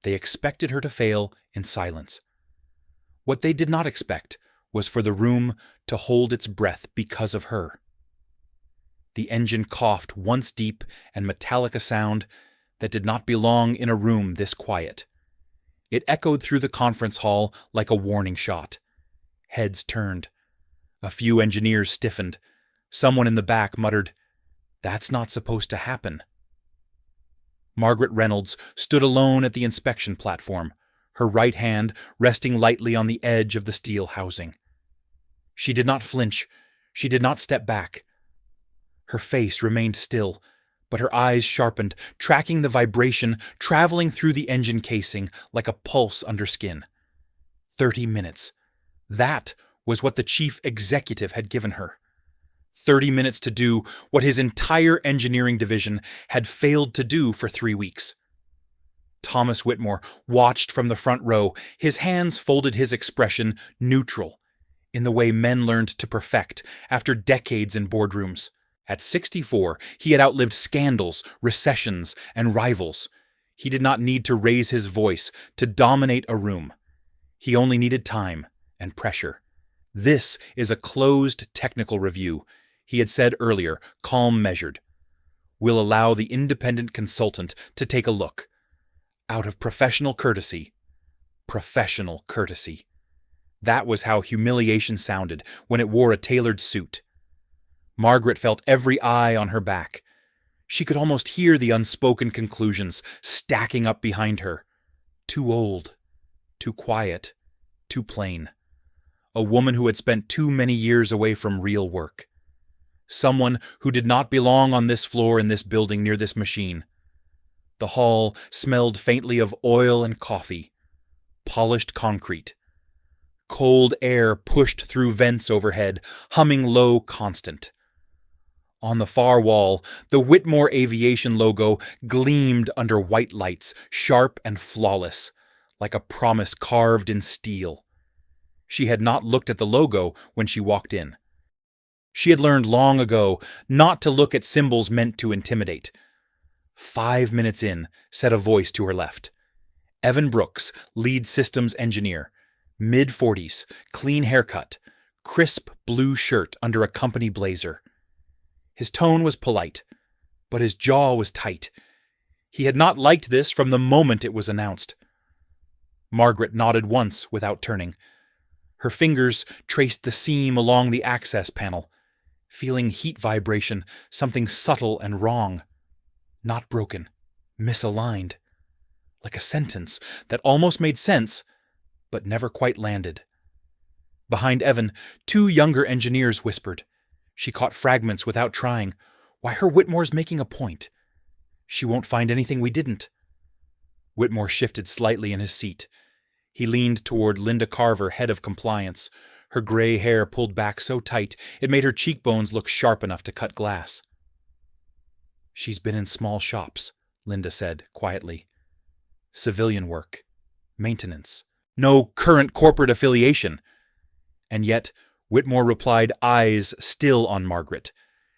They expected her to fail in silence. What they did not expect was for the room to hold its breath because of her. The engine coughed once deep and metallic a sound that did not belong in a room this quiet. It echoed through the conference hall like a warning shot. Heads turned. A few engineers stiffened. Someone in the back muttered, "That's not supposed to happen." Margaret Reynolds stood alone at the inspection platform, her right hand resting lightly on the edge of the steel housing. She did not flinch. She did not step back. Her face remained still, but her eyes sharpened, tracking the vibration traveling through the engine casing like a pulse under skin. 30 minutes. That was what the chief executive had given her. 30 minutes to do what his entire engineering division had failed to do for 3 weeks. Thomas Whitmore watched from the front row, his hands folded, his expression neutral, in the way men learned to perfect after decades in boardrooms. At 64, he had outlived scandals, recessions, and rivals. He did not need to raise his voice to dominate a room. He only needed time and pressure. "This is a closed technical review," he had said earlier, calm, measured. "We'll allow the independent consultant to take a look. Out of professional courtesy." Professional courtesy. That was how humiliation sounded when it wore a tailored suit. Margaret felt every eye on her back. She could almost hear the unspoken conclusions stacking up behind her. Too old, too quiet, too plain. A woman who had spent too many years away from real work. Someone who did not belong on this floor in this building near this machine. The hall smelled faintly of oil and coffee. Polished concrete. Cold air pushed through vents overhead, humming low, constant. On the far wall, the Whitmore Aviation logo gleamed under white lights, sharp and flawless, like a promise carved in steel. She had not looked at the logo when she walked in. She had learned long ago not to look at symbols meant to intimidate. 5 minutes in, said a voice to her left. Evan Brooks, lead systems engineer, mid-40s, clean haircut, crisp blue shirt under a company blazer. His tone was polite, but his jaw was tight. He had not liked this from the moment it was announced. Margaret nodded once without turning. Her fingers traced the seam along the access panel, feeling heat vibration, something subtle and wrong. Not broken, misaligned. Like a sentence that almost made sense, but never quite landed. Behind Evan, 2 younger engineers whispered. She caught fragments without trying. "Why, her Whitmore's making a point. She won't find anything we didn't." Whitmore shifted slightly in his seat. He leaned toward Linda Carver, head of compliance, her gray hair pulled back so tight it made her cheekbones look sharp enough to cut glass. "She's been in small shops," Linda said quietly. "Civilian work. Maintenance. No current corporate affiliation." And yet, Whitmore replied, eyes still on Margaret.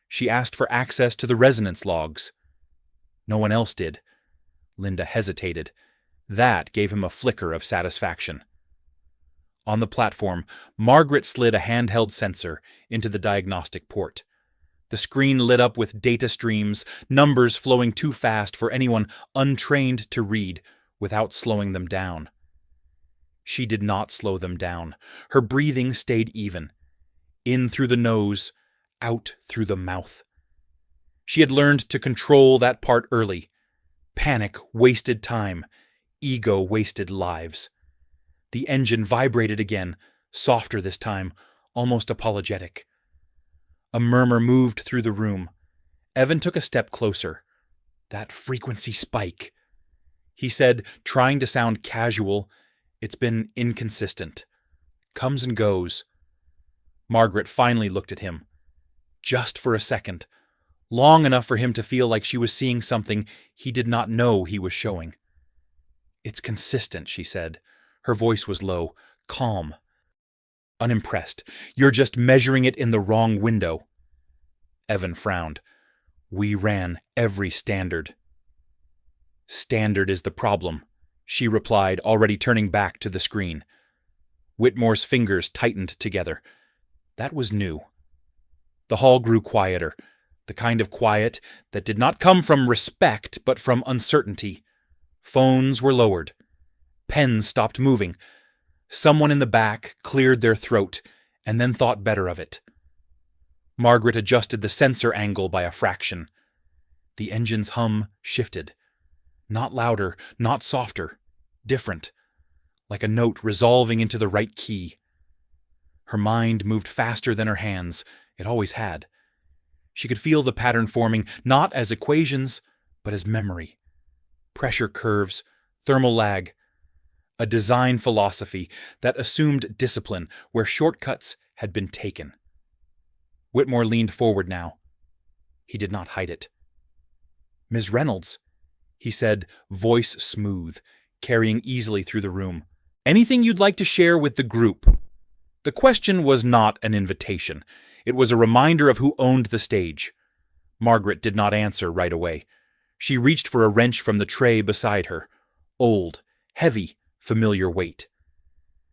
She asked for access to the resonance logs. No one else did. Linda hesitated. That gave him a flicker of satisfaction. On the platform, Margaret slid a handheld sensor into the diagnostic port. The screen lit up with data streams, numbers flowing too fast for anyone untrained to read without slowing them down. She did not slow them down. Her breathing stayed even. In through the nose, out through the mouth. She had learned to control that part early. Panic wasted time. Ego wasted lives. The engine vibrated again, softer this time, almost apologetic. A murmur moved through the room. Evan took a step closer. "That frequency spike." He said, trying to sound casual, "It's been inconsistent. Comes and goes." Margaret finally looked at him. Just for a second. Long enough for him to feel like she was seeing something he did not know he was showing. "It's consistent," she said. Her voice was low, calm. Unimpressed. "You're just measuring it in the wrong window." Evan frowned. "We ran every standard." "Standard is the problem," she replied, already turning back to the screen. Whitmore's fingers tightened together. That was new. The hall grew quieter, the kind of quiet that did not come from respect but from uncertainty. Phones were lowered. Pens stopped moving. Someone in the back cleared their throat and then thought better of it. Margaret adjusted the sensor angle by a fraction. The engine's hum shifted. Not louder, not softer. Different. Like a note resolving into the right key. Her mind moved faster than her hands. It always had. She could feel the pattern forming, not as equations, but as memory. Pressure curves, thermal lag. A design philosophy that assumed discipline where shortcuts had been taken. Whitmore leaned forward now. He did not hide it. "Ms. Reynolds," he said, voice smooth, carrying easily through the room. "Anything you'd like to share with the group?" The question was not an invitation. It was a reminder of who owned the stage. Margaret did not answer right away. She reached for a wrench from the tray beside her. Old, heavy, familiar weight.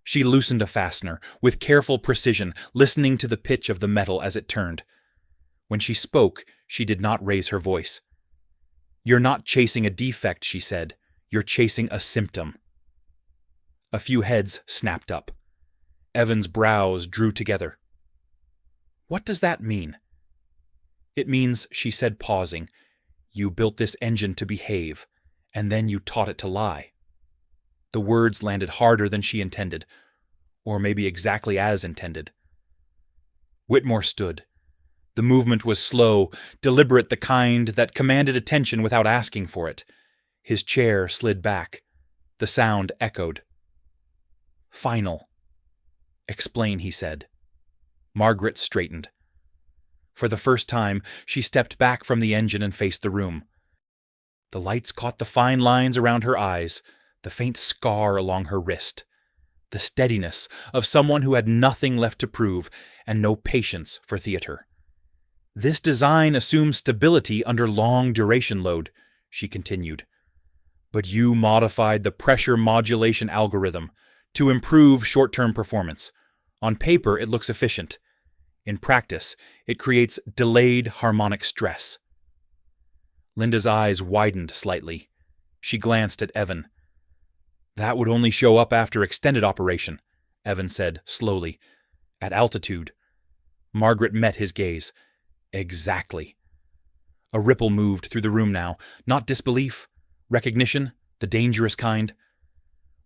She loosened a fastener, with careful precision, listening to the pitch of the metal as it turned. When she spoke, she did not raise her voice. "You're not chasing a defect," she said. "You're chasing a symptom." A few heads snapped up. Evan's brows drew together. "What does that mean?" "It means," she said, pausing, "you built this engine to behave, and then you taught it to lie." The words landed harder than she intended, or maybe exactly as intended. Whitmore stood. The movement was slow, deliberate, the kind that commanded attention without asking for it. His chair slid back. The sound echoed. "Final." "Explain," he said. Margaret straightened. For the first time, she stepped back from the engine and faced the room. The lights caught the fine lines around her eyes, the faint scar along her wrist, the steadiness of someone who had nothing left to prove and no patience for theater. "This design assumes stability under long duration load," she continued. "But you modified the pressure modulation algorithm to improve short-term performance. On paper, it looks efficient. In practice, it creates delayed harmonic stress." Linda's eyes widened slightly. She glanced at Evan. "That would only show up after extended operation," Evan said slowly. "At altitude." Margaret met his gaze. "Exactly." A ripple moved through the room now. Not disbelief, recognition, the dangerous kind.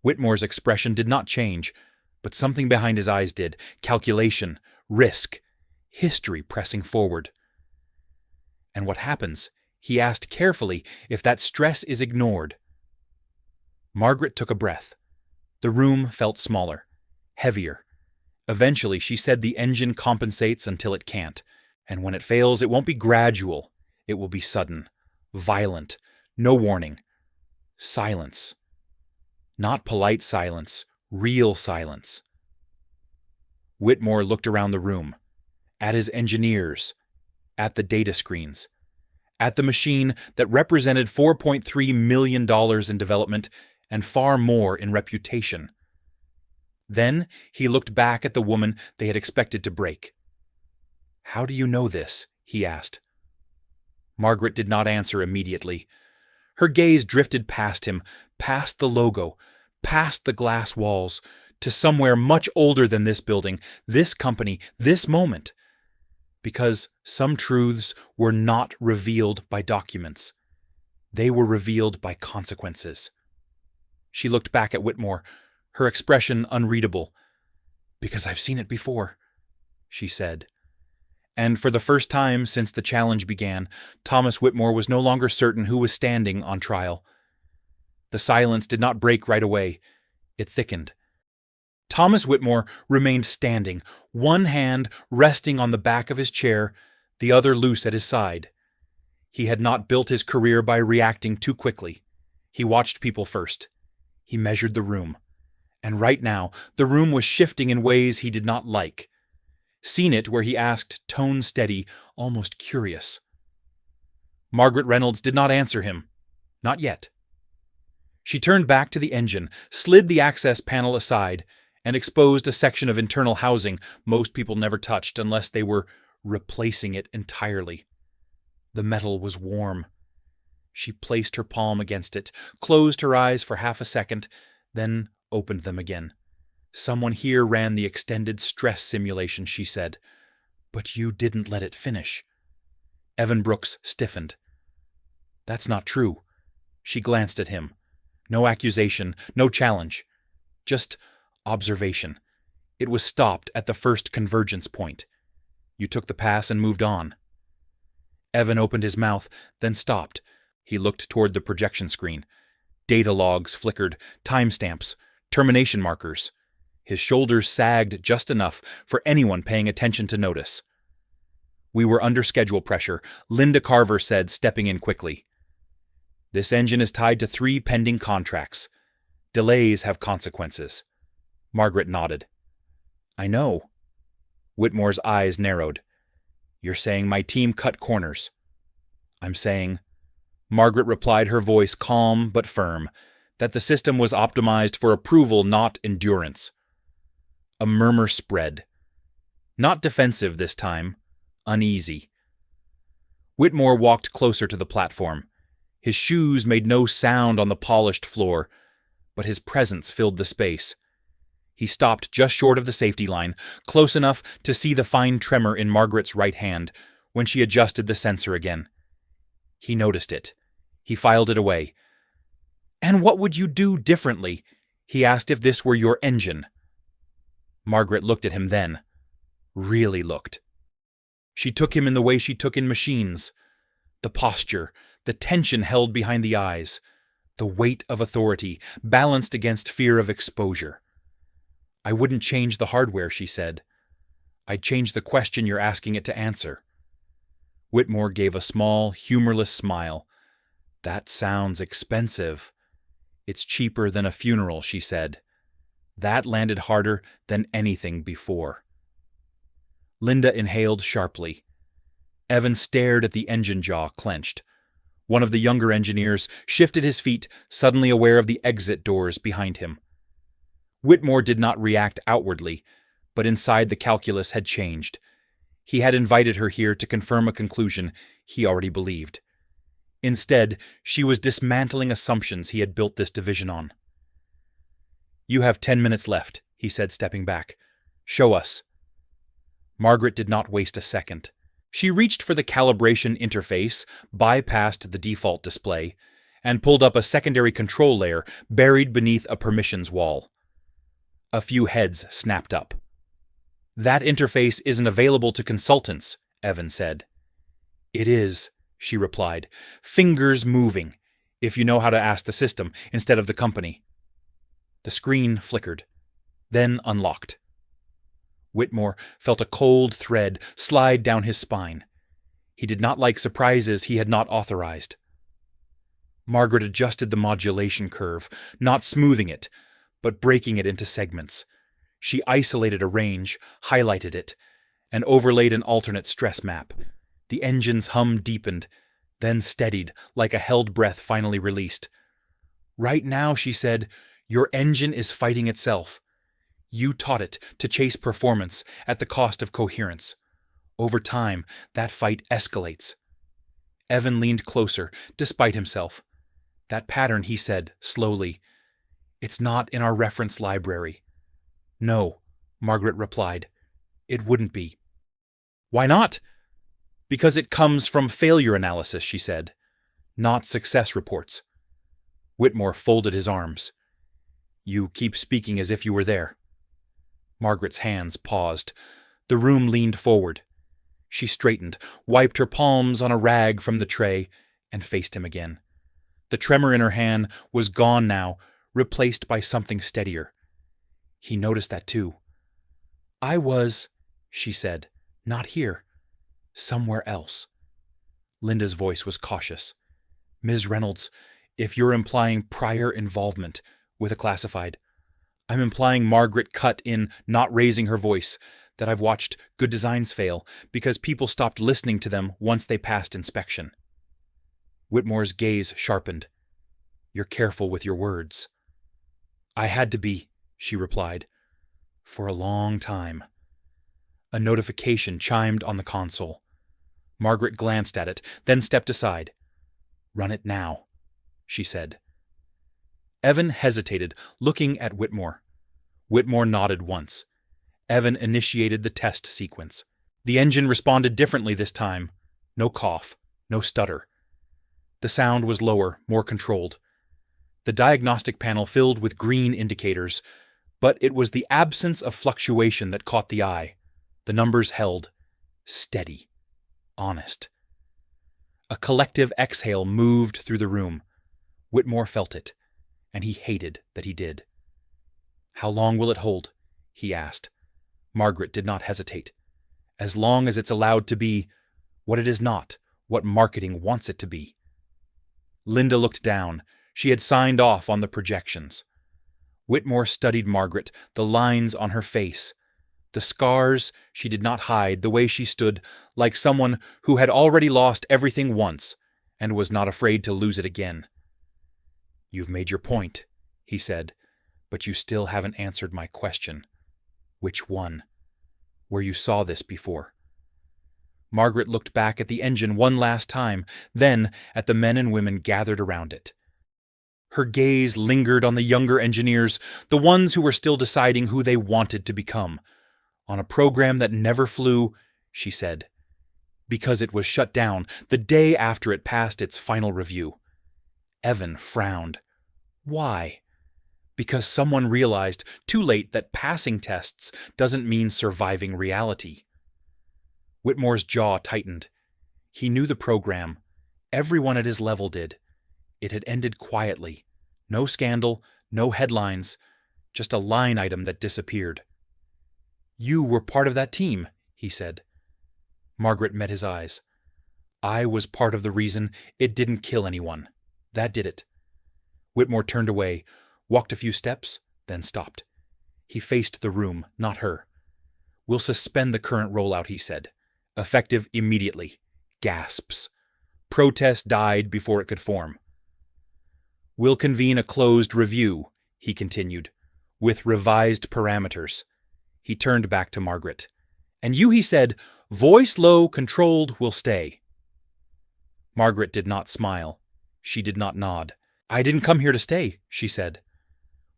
Whitmore's expression did not change, but something behind his eyes did. Calculation, risk, history pressing forward. "And what happens?" he asked carefully, "if that stress is ignored?" Margaret took a breath. The room felt smaller, heavier. Eventually, she said, the engine compensates until it can't, and when it fails, it won't be gradual. It will be sudden, violent, no warning. Silence. Not polite silence, real silence. Whitmore looked around the room, at his engineers, at the data screens, at the machine that represented $4.3 million in development and far more in reputation. Then he looked back at the woman they had expected to break. "How do you know this?" he asked. Margaret did not answer immediately. Her gaze drifted past him, past the logo, past the glass walls, to somewhere much older than this building, this company, this moment. Because some truths were not revealed by documents. They were revealed by consequences. She looked back at Whitmore, her expression unreadable. "Because I've seen it before," she said. And for the first time since the challenge began, Thomas Whitmore was no longer certain who was standing on trial. The silence did not break right away. It thickened. Thomas Whitmore remained standing, one hand resting on the back of his chair, the other loose at his side. He had not built his career by reacting too quickly. He watched people first. He measured the room. And right now, the room was shifting in ways he did not like. Seen it where he asked, tone steady, almost curious. Margaret Reynolds did not answer him. Not yet. She turned back to the engine, slid the access panel aside, and exposed a section of internal housing most people never touched unless they were replacing it entirely. The metal was warm. She placed her palm against it, closed her eyes for half a second, then opened them again. "Someone here ran the extended stress simulation," she said. "But you didn't let it finish." Evan Brooks stiffened. "That's not true." She glanced at him. No accusation, no challenge. Just observation. It was stopped at the first convergence point. You took the pass and moved on. Evan opened his mouth, then stopped. He looked toward the projection screen. Data logs flickered, timestamps, termination markers. His shoulders sagged just enough for anyone paying attention to notice. "We were under schedule pressure," Linda Carver said, stepping in quickly. "This engine is tied to 3 pending contracts. Delays have consequences." Margaret nodded. "I know." Whitmore's eyes narrowed. "You're saying my team cut corners." "I'm saying," Margaret replied, her voice calm but firm, "that the system was optimized for approval, not endurance." A murmur spread. Not defensive this time, uneasy. Whitmore walked closer to the platform. His shoes made no sound on the polished floor, but his presence filled the space. He stopped just short of the safety line, close enough to see the fine tremor in Margaret's right hand when she adjusted the sensor again. He noticed it. He filed it away. "And what would you do differently?" he asked, "if this were your engine?" Margaret looked at him then. Really looked. She took him in the way she took in machines. The posture, the tension held behind the eyes, the weight of authority balanced against fear of exposure. "I wouldn't change the hardware," she said. "I'd change the question you're asking it to answer." Whitmore gave a small, humorless smile. "That sounds expensive." "It's cheaper than a funeral," she said. That landed harder than anything before. Linda inhaled sharply. Evan stared at the engine jaw clenched. One of the younger engineers shifted his feet, suddenly aware of the exit doors behind him. Whitmore did not react outwardly, but inside the calculus had changed. He had invited her here to confirm a conclusion he already believed. Instead, she was dismantling assumptions he had built this division on. "You have 10 minutes left," he said, stepping back. "Show us." Margaret did not waste a second. She reached for the calibration interface, bypassed the default display, and pulled up a secondary control layer buried beneath a permissions wall. A few heads snapped up. "That interface isn't available to consultants," Evan said. "It is," she replied, "fingers moving, if you know how to ask the system instead of the company." The screen flickered, then unlocked. Whitmore felt a cold thread slide down his spine. He did not like surprises he had not authorized. Margaret adjusted the modulation curve, not smoothing it, but breaking it into segments. She isolated a range, highlighted it, and overlaid an alternate stress map. The engine's hum deepened, then steadied like a held breath finally released. "Right now," she said, "your engine is fighting itself. You taught it to chase performance at the cost of coherence. Over time, that fight escalates." Evan leaned closer, despite himself. "That pattern," he said, slowly, "it's not in our reference library." "No," Margaret replied. "It wouldn't be." "Why not?" "Because it comes from failure analysis," she said, "not success reports." Whitmore folded his arms. "You keep speaking as if you were there." Margaret's hands paused. The room leaned forward. She straightened, wiped her palms on a rag from the tray, and faced him again. The tremor in her hand was gone now, replaced by something steadier. He noticed that too. "I was," she said, "not here. Somewhere else." Linda's voice was cautious. "Ms. Reynolds, if you're implying prior involvement with a classified, I'm implying Margaret cut in, not raising her voice, that I've watched good designs fail because people stopped listening to them once they passed inspection." Whitmore's gaze sharpened. You're careful with your words." "I had to be," she replied, "for a long time." A notification chimed on the console. Margaret glanced at it, then stepped aside. "Run it now," she said. Evan hesitated, looking at Whitmore. Whitmore nodded once. Evan initiated the test sequence. The engine responded differently this time. No cough, no stutter. The sound was lower, more controlled. The diagnostic panel filled with green indicators, but it was the absence of fluctuation that caught the eye. The numbers held. Steady. Honest. A collective exhale moved through the room. Whitmore felt it, and he hated that he did. "How long will it hold?" he asked. Margaret did not hesitate. "As long as it's allowed to be what it is not, what marketing wants it to be." Linda looked down. She had signed off on the projections. Whitmore studied Margaret, the lines on her face. The scars she did not hide, the way she stood, like someone who had already lost everything once and was not afraid to lose it again. "You've made your point," he said, "but you still haven't answered my question. Which one? Where you saw this before?" Margaret looked back at the engine one last time, then at the men and women gathered around it. Her gaze lingered on the younger engineers, the ones who were still deciding who they wanted to become. "On a program that never flew," she said, "because it was shut down the day after it passed its final review." Evan frowned. "Why?" "Because someone realized too late that passing tests doesn't mean surviving reality." Whitmore's jaw tightened. He knew the program. Everyone at his level did. It had ended quietly. No scandal, no headlines, just a line item that disappeared. "You were part of that team," he said. Margaret met his eyes. "I was part of the reason it didn't kill anyone. That did it." Whitmore turned away, walked a few steps, then stopped. He faced the room, not her. "We'll suspend the current rollout," he said. "Effective immediately." Gasps. Protest died before it could form. "We'll convene a closed review," he continued, "with revised parameters." He turned back to Margaret. "And you," he said, "voice low, controlled, will stay." Margaret did not smile. She did not nod. "I didn't come here to stay," she said.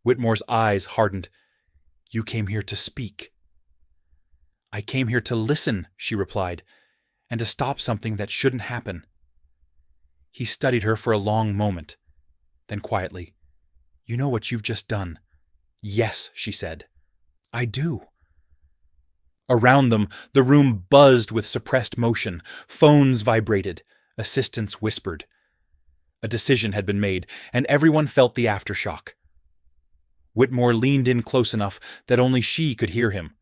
Whitmore's eyes hardened. "You came here to speak." "I came here to listen," she replied, "and to stop something that shouldn't happen." He studied her for a long moment. Then quietly, "You know what you've just done?" "Yes," she said. "I do." Around them, the room buzzed with suppressed motion. Phones vibrated. Assistants whispered. A decision had been made, and everyone felt the aftershock. Whitmore leaned in close enough that only she could hear him.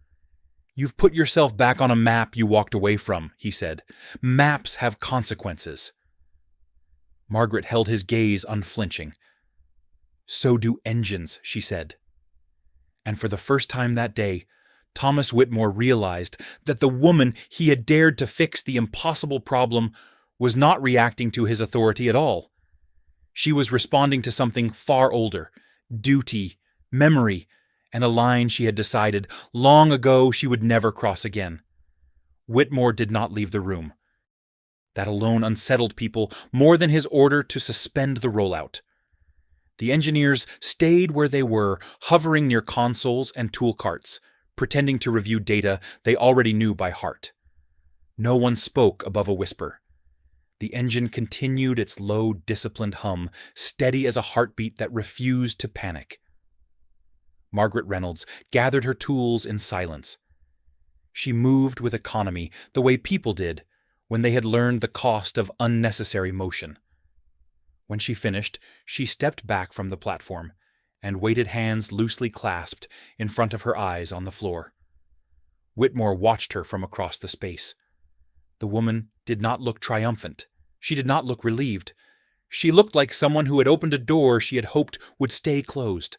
"You've put yourself back on a map you walked away from," he said. "Maps have consequences." Margaret held his gaze unflinching. "So do engines," she said. And for the first time that day, Thomas Whitmore realized that the woman he had dared to fix the impossible problem was not reacting to his authority at all. She was responding to something far older, duty, memory, and a line she had decided long ago she would never cross again. Whitmore did not leave the room. That alone unsettled people more than his order to suspend the rollout. The engineers stayed where they were, hovering near consoles and tool carts, pretending to review data they already knew by heart. No one spoke above a whisper. The engine continued its low, disciplined hum, steady as a heartbeat that refused to panic. Margaret Reynolds gathered her tools in silence. She moved with economy, the way people did when they had learned the cost of unnecessary motion. When she finished, she stepped back from the platform and waited, hands loosely clasped in front of her eyes on the floor. Whitmore watched her from across the space. The woman did not look triumphant. She did not look relieved. She looked like someone who had opened a door she had hoped would stay closed.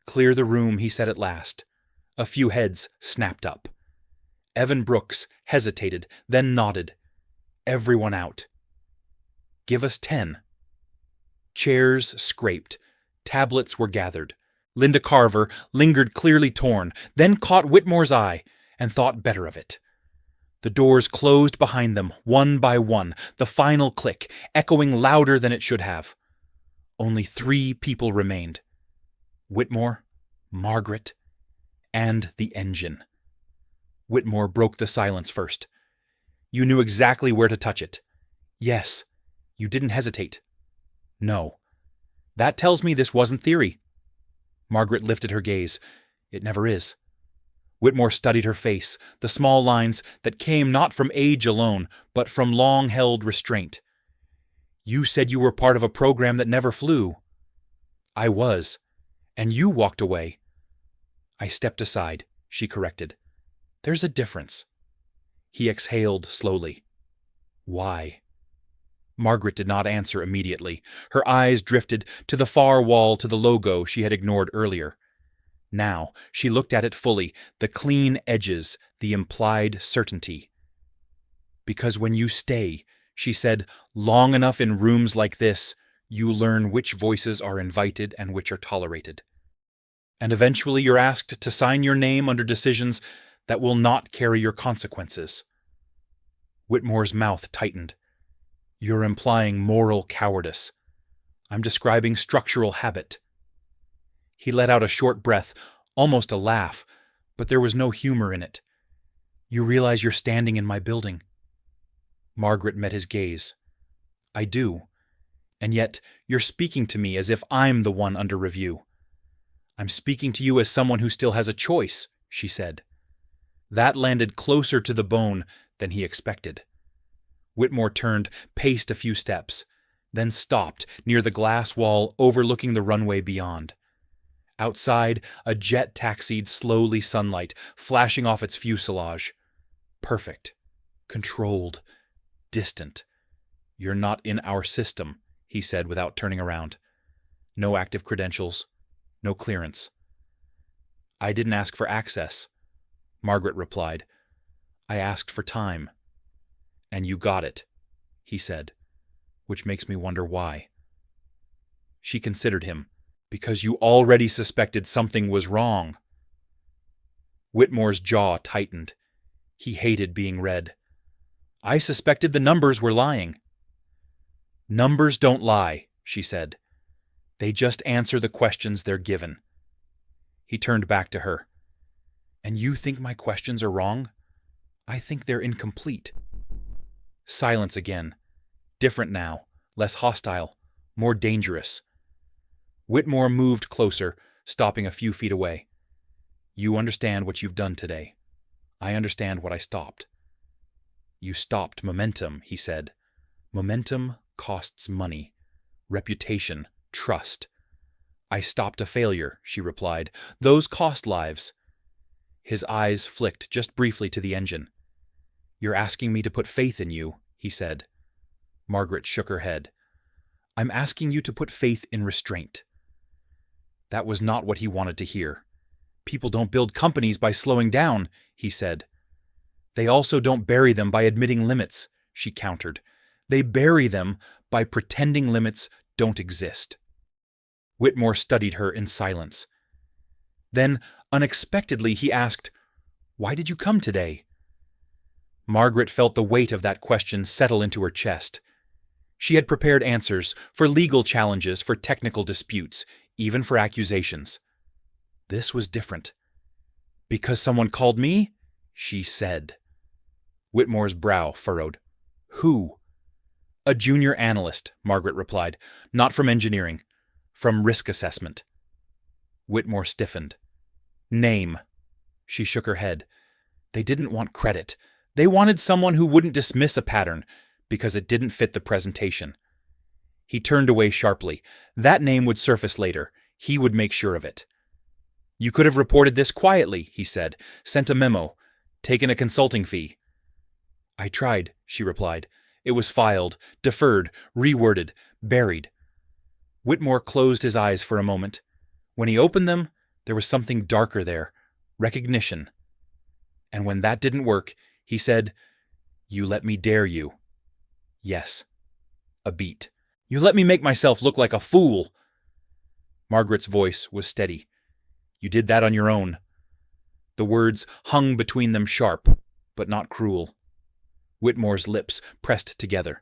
"Clear the room," he said at last. A few heads snapped up. Evan Brooks hesitated, then nodded. "Everyone out." "Give us 10." Chairs scraped. Tablets were gathered. Linda Carver lingered clearly torn, then caught Whitmore's eye and thought better of it. The doors closed behind them, one by one, the final click, echoing louder than it should have. Only 3 people remained. Whitmore, Margaret, and the engine. Whitmore broke the silence first. You knew exactly where to touch it. Yes. You didn't hesitate. No. That tells me this wasn't theory. Margaret lifted her gaze. It never is. Whitmore studied her face, the small lines that came not from age alone, but from long-held restraint. You said you were part of a program that never flew. I was. And you walked away. I stepped aside, she corrected. There's a difference. He exhaled slowly. Why? Margaret did not answer immediately. Her eyes drifted to the far wall to the logo she had ignored earlier. Now she looked at it fully, the clean edges, the implied certainty. Because when you stay, she said, long enough in rooms like this, you learn which voices are invited and which are tolerated. And eventually you're asked to sign your name under decisions that will not carry your consequences. Whitmore's mouth tightened. You're implying moral cowardice. I'm describing structural habit. He let out a short breath, almost a laugh, but there was no humor in it. You realize you're standing in my building. Margaret met his gaze. I do. And yet you're speaking to me as if I'm the one under review. I'm speaking to you as someone who still has a choice, she said. That landed closer to the bone than he expected. Whitmore turned, paced a few steps, then stopped near the glass wall overlooking the runway beyond. Outside, a jet taxied slowly sunlight, flashing off its fuselage. Perfect. Controlled. Distant. You're not in our system, he said without turning around. No active credentials. No clearance. I didn't ask for access, Margaret replied. I asked for time. And you got it, he said, which makes me wonder why. She considered him. Because you already suspected something was wrong. Whitmore's jaw tightened. He hated being read. I suspected the numbers were lying. Numbers don't lie, she said. They just answer the questions they're given. He turned back to her. And you think my questions are wrong? I think they're incomplete. Silence again. Different now, less hostile, more dangerous. Whitmore moved closer, stopping a few feet away. You understand what you've done today. I understand what I stopped. You stopped momentum, he said. Momentum costs money, reputation, trust. I stopped a failure, she replied. Those cost lives. His eyes flicked just briefly to the engine. You're asking me to put faith in you, he said. Margaret shook her head. I'm asking you to put faith in restraint. That was not what he wanted to hear. People don't build companies by slowing down, he said. They also don't bury them by admitting limits, she countered. They bury them by pretending limits don't exist. Whitmore studied her in silence. Then, unexpectedly, he asked, Why did you come today? Margaret felt the weight of that question settle into her chest. She had prepared answers for legal challenges, for technical disputes, even for accusations. This was different. Because someone called me? She said. Whitmore's brow furrowed. Who? A junior analyst, Margaret replied. Not from engineering. From risk assessment. Whitmore stiffened. Name. She shook her head. They didn't want credit. They wanted someone who wouldn't dismiss a pattern because it didn't fit the presentation. He turned away sharply. That name would surface later. He would make sure of it. You could have reported this quietly, he said. Sent a memo. Taken a consulting fee. I tried, she replied. It was filed, deferred, reworded, buried. Whitmore closed his eyes for a moment. When he opened them, there was something darker there. Recognition. And when that didn't work, he said, You let me dare you. Yes. A beat. You let me make myself look like a fool." Margaret's voice was steady. "You did that on your own." The words hung between them sharp, but not cruel. Whitmore's lips pressed together.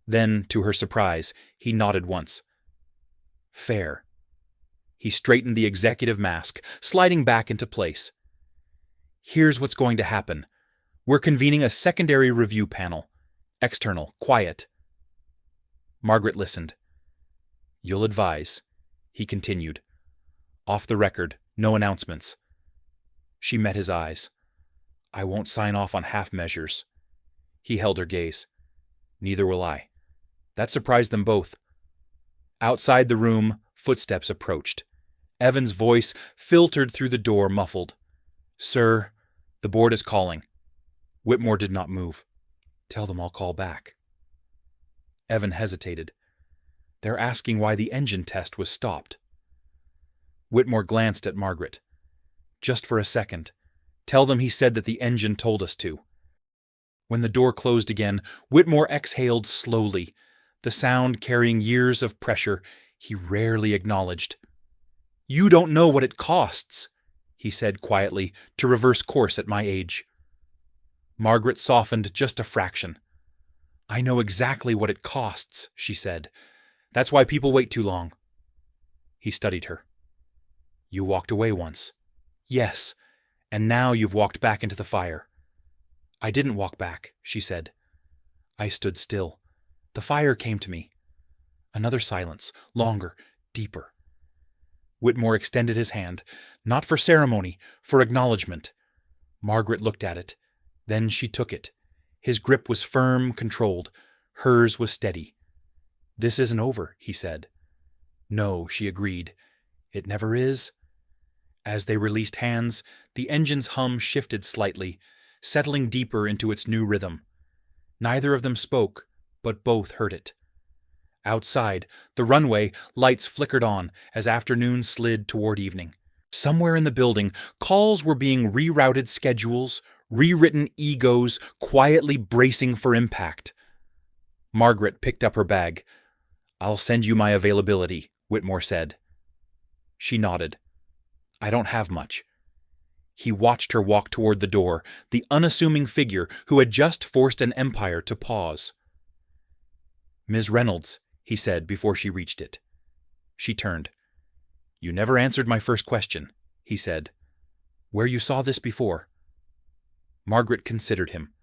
Then, to her surprise, he nodded once. "Fair." He straightened the executive mask, sliding back into place. "Here's what's going to happen. We're convening a secondary review panel. External, quiet." Margaret listened. "You'll advise," he continued. "Off the record, no announcements." She met his eyes. "I won't sign off on half measures." He held her gaze. "Neither will I." That surprised them both. Outside the room, footsteps approached. Evan's voice filtered through the door, muffled. "Sir, the board is calling." Whitmore did not move. "Tell them I'll call back." Evan hesitated. "They're asking why the engine test was stopped." Whitmore glanced at Margaret. "Just for a second. Tell them he said that the engine told us to." When the door closed again, Whitmore exhaled slowly, the sound carrying years of pressure he rarely acknowledged. "You don't know what it costs," he said quietly, "to reverse course at my age." Margaret softened just a fraction. "I know exactly what it costs," she said. "That's why people wait too long." He studied her. "You walked away once." "Yes, and now you've walked back into the fire." "I didn't walk back," she said. "I stood still. The fire came to me." Another silence, longer, deeper. Whitmore extended his hand, not for ceremony, for acknowledgement. Margaret looked at it. Then she took it. His grip was firm, controlled. Hers was steady. "This isn't over," he said. "No," she agreed. "It never is." As they released hands, the engine's hum shifted slightly, settling deeper into its new rhythm. Neither of them spoke, but both heard it. Outside, the runway, lights flickered on as afternoon slid toward evening. Somewhere in the building, calls were being rerouted, schedules, rewritten egos quietly bracing for impact. Margaret picked up her bag. "I'll send you my availability," Whitmore said. She nodded. "I don't have much." He watched her walk toward the door, the unassuming figure who had just forced an empire to pause. "Ms. Reynolds," he said before she reached it. She turned. "You never answered my first question," he said. "Where you saw this before?" Margaret considered him.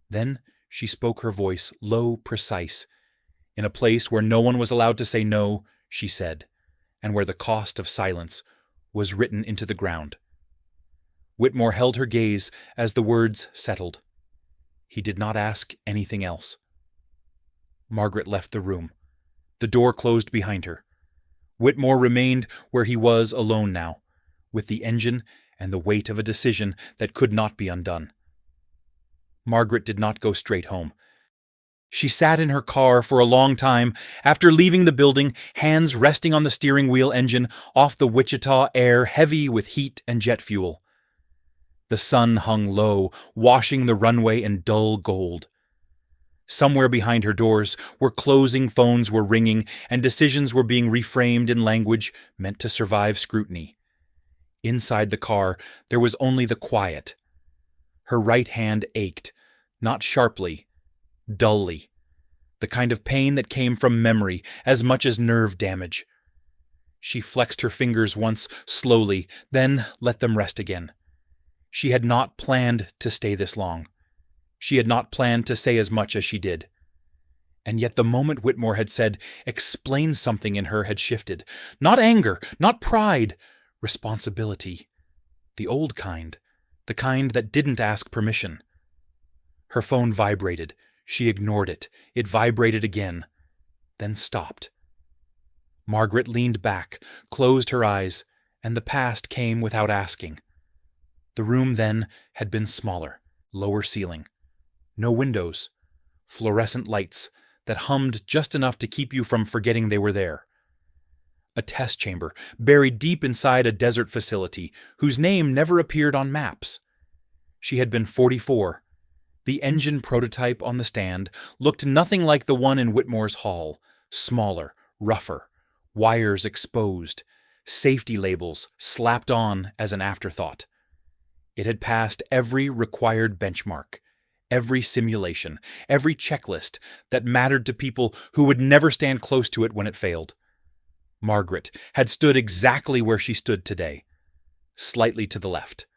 Then she spoke, her voice low, precise. "In a place where no one was allowed to say no," she said, "and where the cost of silence was written into the ground." Whitmore held her gaze as the words settled. He did not ask anything else. Margaret left the room. The door closed behind her. Whitmore remained where he was, alone now, with the engine and the weight of a decision that could not be undone. Margaret did not go straight home. She sat in her car for a long time after leaving the building, hands resting on the steering wheel, engine off the Wichita air heavy with heat and jet fuel. The sun hung low, washing the runway in dull gold. Somewhere behind her doors, where closing phones were ringing and decisions were being reframed in language meant to survive scrutiny. Inside the car, there was only the quiet. Her right hand ached, not sharply, dully, the kind of pain that came from memory as much as nerve damage. She flexed her fingers once slowly, then let them rest again. She had not planned to stay this long. She had not planned to say as much as she did. And yet the moment Whitmore had said, "Explain something," in her had shifted. Not anger, not pride, responsibility. The old kind, the kind that didn't ask permission. Her phone vibrated. She ignored it. It vibrated again, then stopped. Margaret leaned back, closed her eyes, and the past came without asking. The room then had been smaller, lower ceiling. No windows, fluorescent lights that hummed just enough to keep you from forgetting they were there. A test chamber buried deep inside a desert facility whose name never appeared on maps. She had been 44. The engine prototype on the stand looked nothing like the one in Whitmore's hall, smaller, rougher, wires exposed, safety labels slapped on as an afterthought. It had passed every required benchmark, every simulation, every checklist that mattered to people who would never stand close to it when it failed. Margaret had stood exactly where she stood today, slightly to the left,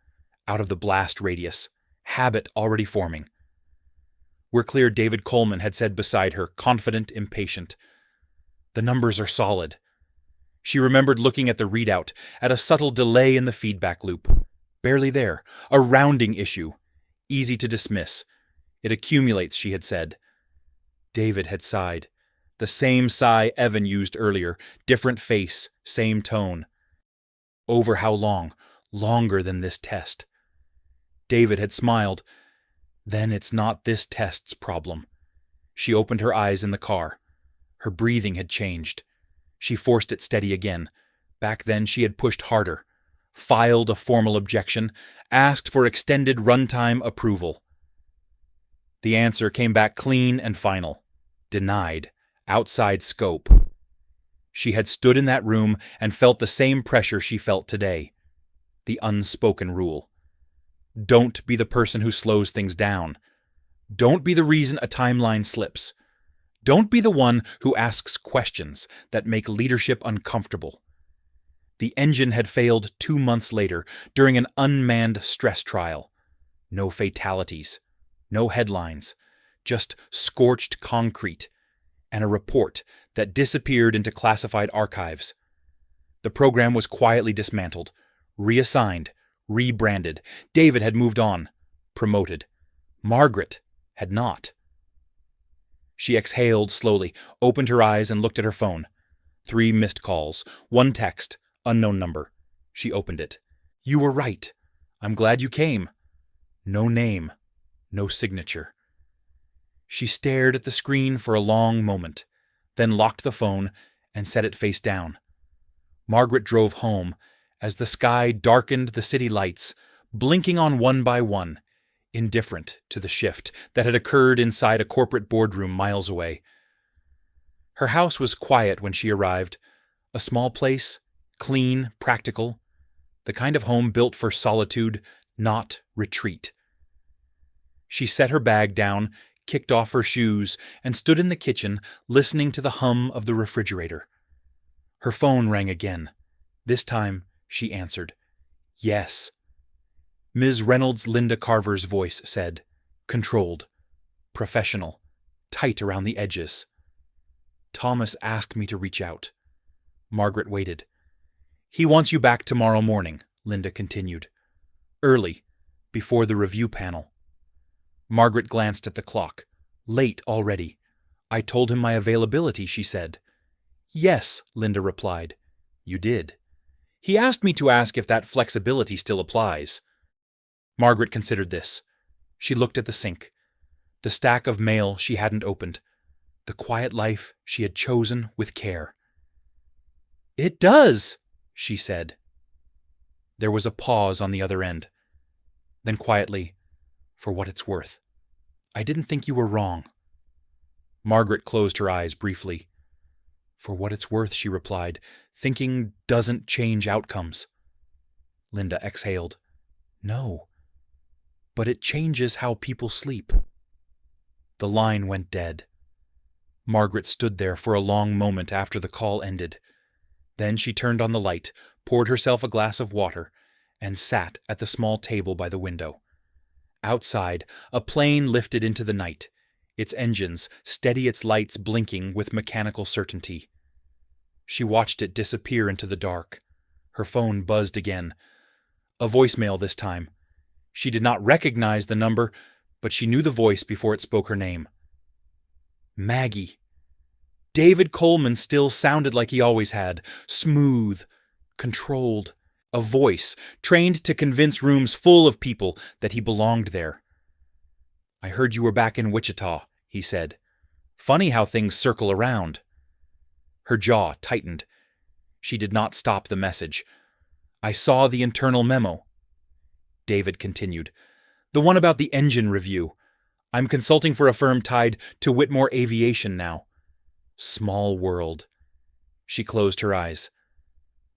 out of the blast radius, habit already forming. "We're clear," David Coleman had said beside her, confident, impatient. "The numbers are solid." She remembered looking at the readout, at a subtle delay in the feedback loop. Barely there, a rounding issue. Easy to dismiss. "It accumulates," she had said. David had sighed. The same sigh Evan used earlier, different face, same tone. Over how long? Longer than this test. David had smiled. Then it's not this test's problem. She opened her eyes in the car. Her breathing had changed. She forced it steady again. Back then she had pushed harder, filed a formal objection, asked for extended runtime approval. The answer came back clean and final. Denied. Outside scope. She had stood in that room and felt the same pressure she felt today. The unspoken rule. Don't be the person who slows things down. Don't be the reason a timeline slips. Don't be the one who asks questions that make leadership uncomfortable. The engine had failed 2 months later during an unmanned stress trial. No fatalities. No headlines. Just scorched concrete. And a report that disappeared into classified archives. The program was quietly dismantled, reassigned, rebranded. David had moved on, promoted. Margaret had not. She exhaled slowly, opened her eyes, and looked at her phone. 3 missed calls, 1 text, unknown number. She opened it. "You were right. I'm glad you came." No name, no signature. She stared at the screen for a long moment, then locked the phone and set it face down. Margaret drove home as the sky darkened the city lights, blinking on one by one, indifferent to the shift that had occurred inside a corporate boardroom miles away. Her house was quiet when she arrived, a small place, clean, practical, the kind of home built for solitude, not retreat. She set her bag down, kicked off her shoes, and stood in the kitchen listening to the hum of the refrigerator. Her phone rang again. This time, she answered. Yes. Ms. Reynolds' Linda Carver's voice said, controlled, professional, tight around the edges. Thomas asked me to reach out. Margaret waited. He wants you back tomorrow morning, Linda continued. Early, before the review panel. Margaret glanced at the clock. Late already. I told him my availability, she said. Yes, Linda replied. You did. He asked me to ask if that flexibility still applies. Margaret considered this. She looked at the sink. The stack of mail she hadn't opened. The quiet life she had chosen with care. It does, she said. There was a pause on the other end. Then quietly, for what it's worth. I didn't think you were wrong. Margaret closed her eyes briefly. For what it's worth, she replied, thinking doesn't change outcomes. Linda exhaled. No. But it changes how people sleep. The line went dead. Margaret stood there for a long moment after the call ended. Then she turned on the light, poured herself a glass of water, and sat at the small table by the window. Outside, a plane lifted into the night, its engines steady, its lights blinking with mechanical certainty. She watched it disappear into the dark. Her phone buzzed again. A voicemail this time. She did not recognize the number, but she knew the voice before it spoke her name. Maggie. David Coleman still sounded like he always had, smooth, controlled, a voice trained to convince rooms full of people that he belonged there. I heard you were back in Wichita, he said. Funny how things circle around. Her jaw tightened. She did not stop the message. I saw the internal memo. David continued. The one about the engine review. I'm consulting for a firm tied to Whitmore Aviation now. Small world. She closed her eyes.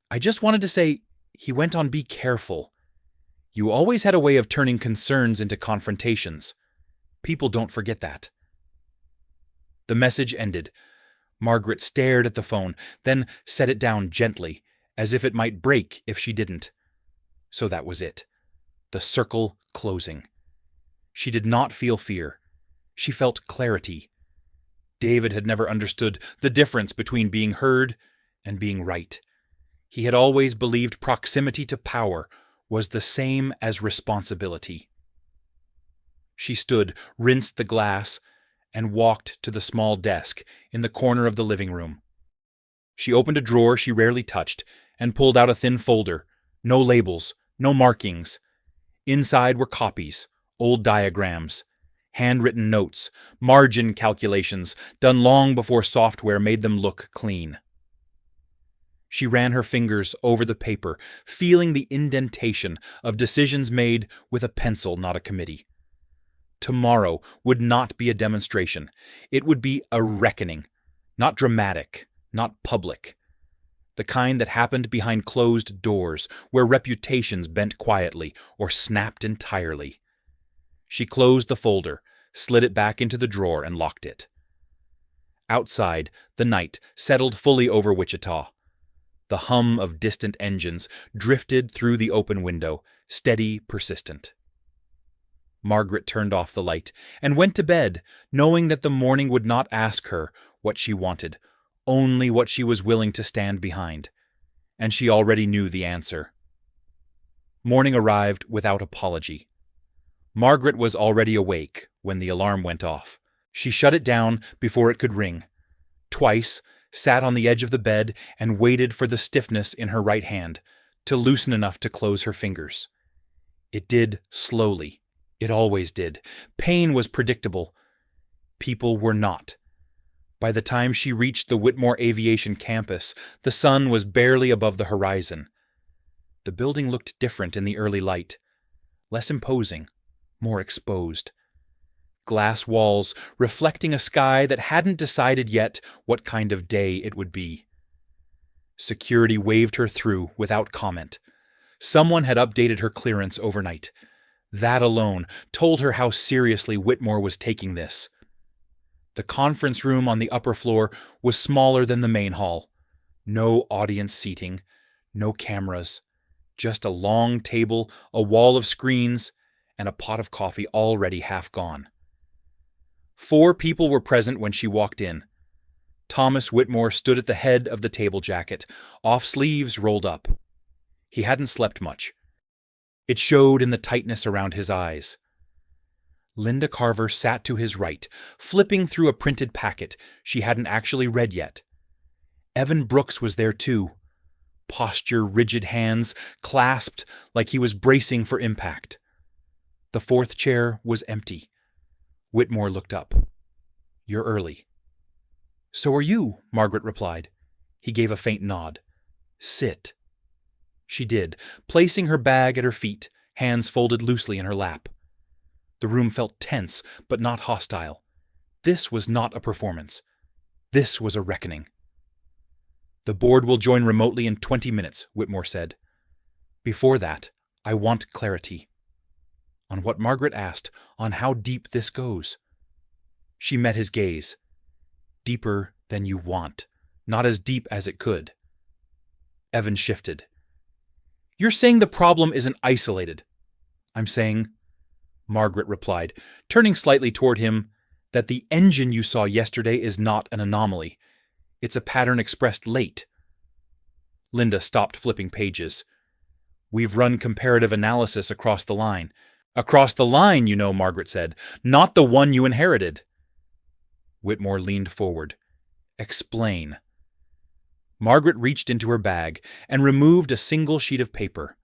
I just wanted to say, he went on, be careful. You always had a way of turning concerns into confrontations. People don't forget that. The message ended. Margaret stared at the phone, then set it down gently, as if it might break if she didn't. So that was it. The circle closing. She did not feel fear. She felt clarity. David had never understood the difference between being heard and being right. He had always believed proximity to power was the same as responsibility. She stood, rinsed the glass, and walked to the small desk in the corner of the living room. She opened a drawer she rarely touched and pulled out a thin folder. No labels, no markings. Inside were copies, old diagrams, handwritten notes, margin calculations done long before software made them look clean. She ran her fingers over the paper, feeling the indentation of decisions made with a pencil, not a committee. Tomorrow would not be a demonstration. It would be a reckoning, not dramatic, not public. The kind that happened behind closed doors, where reputations bent quietly or snapped entirely. She closed the folder, slid it back into the drawer, and locked it. Outside, the night settled fully over Wichita. The hum of distant engines drifted through the open window, steady, persistent. Margaret turned off the light and went to bed, knowing that the morning would not ask her what she wanted, only what she was willing to stand behind. And she already knew the answer. Morning arrived without apology. Margaret was already awake when the alarm went off. She shut it down before it could ring. Twice, sat on the edge of the bed and waited for the stiffness in her right hand to loosen enough to close her fingers. It did slowly. It always did. Pain was predictable. People were not. By the time she reached the Whitmore Aviation campus, the sun was barely above the horizon. The building looked different in the early light. Less imposing, more exposed. Glass walls reflecting a sky that hadn't decided yet what kind of day it would be. Security waved her through without comment. Someone had updated her clearance overnight. That alone told her how seriously Whitmore was taking this. The conference room on the upper floor was smaller than the main hall. No audience seating, no cameras, just a long table, a wall of screens, and a pot of coffee already half gone. 4 people were present when she walked in. Thomas Whitmore stood at the head of the table jacket, off sleeves rolled up. He hadn't slept much. It showed in the tightness around his eyes. Linda Carver sat to his right, flipping through a printed packet she hadn't actually read yet. Evan Brooks was there too. Posture, rigid hands, clasped like he was bracing for impact. The 4th chair was empty. Whitmore looked up. You're early. So are you, Margaret replied. He gave a faint nod. Sit. She did, placing her bag at her feet, hands folded loosely in her lap. The room felt tense, but not hostile. This was not a performance. This was a reckoning. The board will join remotely in 20 minutes, Whitmore said. Before that, I want clarity. On what Margaret asked, on how deep this goes. She met his gaze. Deeper than you want, not as deep as it could. Evan shifted. You're saying the problem isn't isolated. I'm saying, Margaret replied, turning slightly toward him, that the engine you saw yesterday is not an anomaly. It's a pattern expressed late. Linda stopped flipping pages. We've run comparative analysis across the line. Across the line, you know, Margaret said, not the one you inherited. Whitmore leaned forward. Explain. Margaret reached into her bag and removed a single sheet of paper.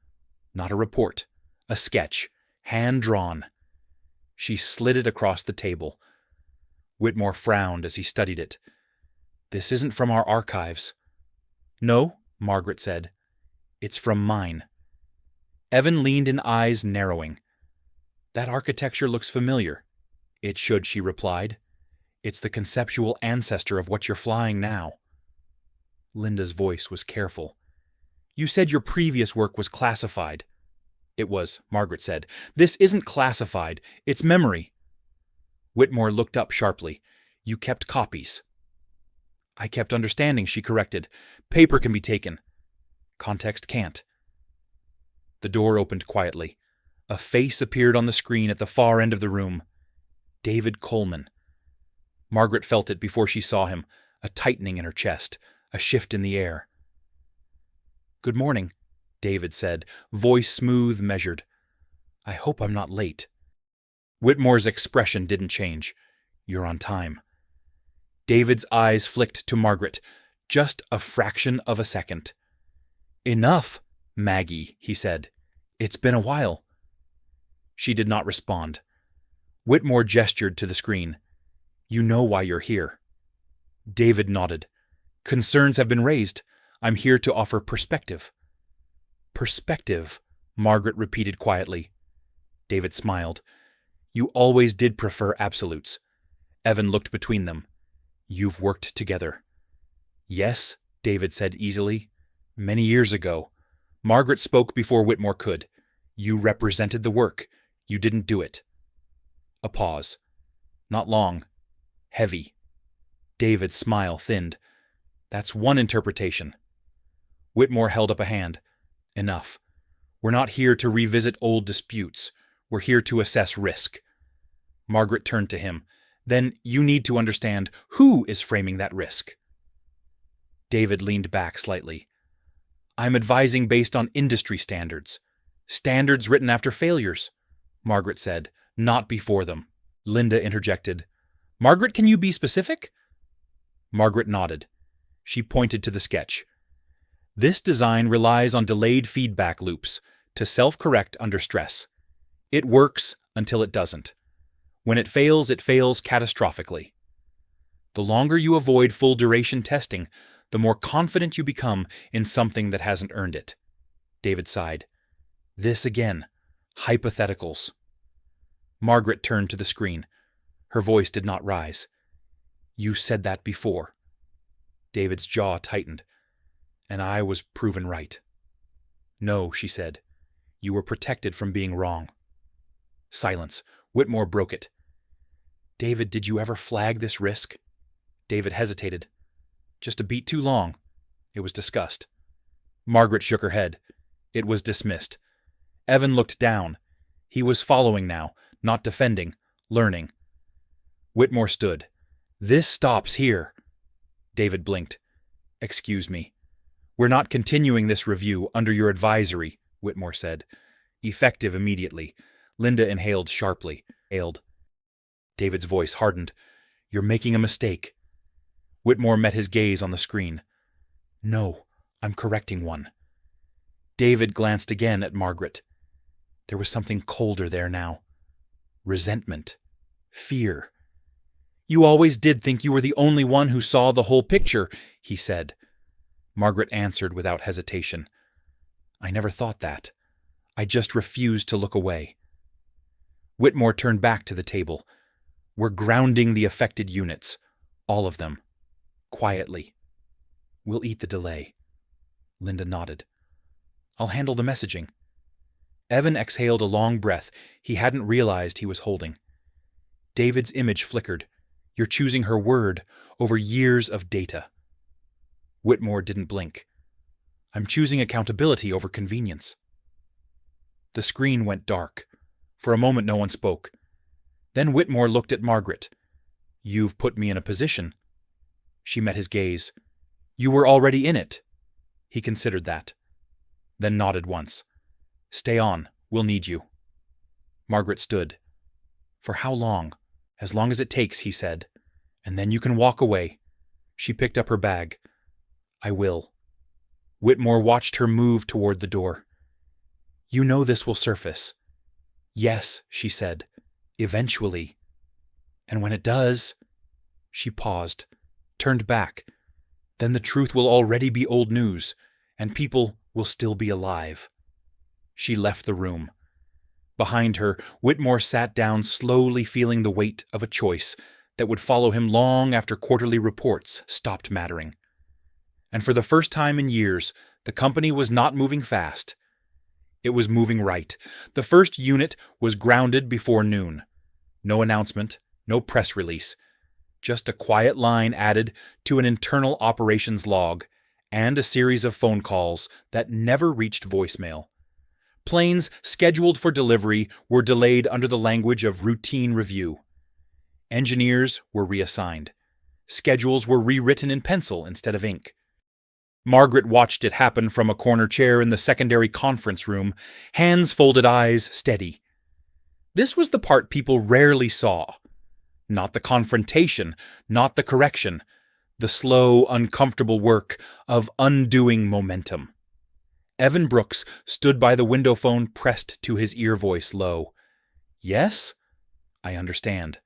Not a report, a sketch, hand-drawn. She slid it across the table. Whitmore frowned as he studied it. This isn't from our archives. No, Margaret said. It's from mine. Evan leaned in, eyes narrowing. That architecture looks familiar. It should, she replied. It's the conceptual ancestor of what you're flying now. Linda's voice was careful. You said your previous work was classified. It was, Margaret said. This isn't classified. It's memory. Whitmore looked up sharply. You kept copies. I kept understanding, she corrected. Paper can be taken. Context can't. The door opened quietly. A face appeared on the screen at the far end of the room. David Coleman. Margaret felt it before she saw him, a tightening in her chest, a shift in the air. Good morning, David said, voice smooth, measured. I hope I'm not late. Whitmore's expression didn't change. You're on time. David's eyes flicked to Margaret, just a fraction of a second. Enough, Maggie, he said. It's been a while. She did not respond. Whitmore gestured to the screen. You know why you're here. David nodded. Concerns have been raised. I'm here to offer perspective. Perspective, Margaret repeated quietly. David smiled. You always did prefer absolutes. Evan looked between them. You've worked together. Yes, David said easily. Many years ago. Margaret spoke before Whitmore could. You represented the work. You didn't do it. A pause. Not long. Heavy. David's smile thinned. That's one interpretation. Whitmore held up a hand. Enough. We're not here to revisit old disputes. We're here to assess risk. Margaret turned to him. Then you need to understand who is framing that risk. David leaned back slightly. I'm advising based on industry standards. Standards written after failures, Margaret said, not before them. Linda interjected. Margaret, can you be specific? Margaret nodded. She pointed to the sketch. This design relies on delayed feedback loops to self-correct under stress. It works until it doesn't. When it fails catastrophically. The longer you avoid full-duration testing, the more confident you become in something that hasn't earned it. David sighed. This again. Hypotheticals. Margaret turned to the screen. Her voice did not rise. You said that before. David's jaw tightened. And I was proven right. No, she said. You were protected from being wrong. Silence. Whitmore broke it. David, did you ever flag this risk? David hesitated. Just a beat too long. It was discussed. Margaret shook her head. It was dismissed. Evan looked down. He was following now, not defending, learning. Whitmore stood. This stops here. David blinked. Excuse me. We're not continuing this review under your advisory, Whitmore said. Effective immediately. Linda inhaled sharply. David's voice hardened. You're making a mistake. Whitmore met his gaze on the screen. No, I'm correcting one. David glanced again at Margaret. There was something colder there now. Resentment. Fear. You always did think you were the only one who saw the whole picture, he said. Margaret answered without hesitation. I never thought that. I just refused to look away. Whitmore turned back to the table. We're grounding the affected units. All of them. Quietly. We'll eat the delay. Linda nodded. I'll handle the messaging. Evan exhaled a long breath he hadn't realized he was holding. David's image flickered. You're choosing her word over years of data. Whitmore didn't blink. I'm choosing accountability over convenience. The screen went dark. For a moment no one spoke. Then Whitmore looked at Margaret. You've put me in a position. She met his gaze. You were already in it. He considered that. Then nodded once. Stay on. We'll need you. Margaret stood. For how long? As long as it takes, he said. And then you can walk away. She picked up her bag. I will. Whitmore watched her move toward the door. You know this will surface. Yes, she said. Eventually. And when it does... She paused, turned back. Then the truth will already be old news, and people will still be alive. She left the room. Behind her, Whitmore sat down, slowly feeling the weight of a choice that would follow him long after quarterly reports stopped mattering. And for the first time in years, the company was not moving fast. It was moving right. The first unit was grounded before noon. No announcement, no press release. Just a quiet line added to an internal operations log and a series of phone calls that never reached voicemail. Planes scheduled for delivery were delayed under the language of routine review. Engineers were reassigned. Schedules were rewritten in pencil instead of ink. Margaret watched it happen from a corner chair in the secondary conference room, hands folded, eyes steady. This was the part people rarely saw. Not the confrontation, not the correction, the slow, uncomfortable work of undoing momentum. Evan Brooks stood by the window phone, pressed to his ear, voice low. Yes? I understand.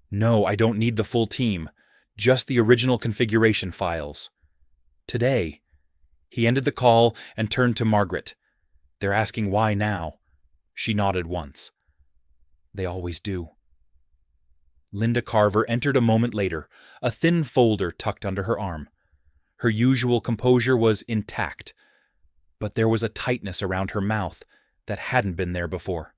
No, I don't need the full team, just the original configuration files. Today. He ended the call and turned to Margaret. They're asking why now. She nodded once. They always do. Linda Carver entered a moment later, a thin folder tucked under her arm. Her usual composure was intact, but there was a tightness around her mouth that hadn't been there before.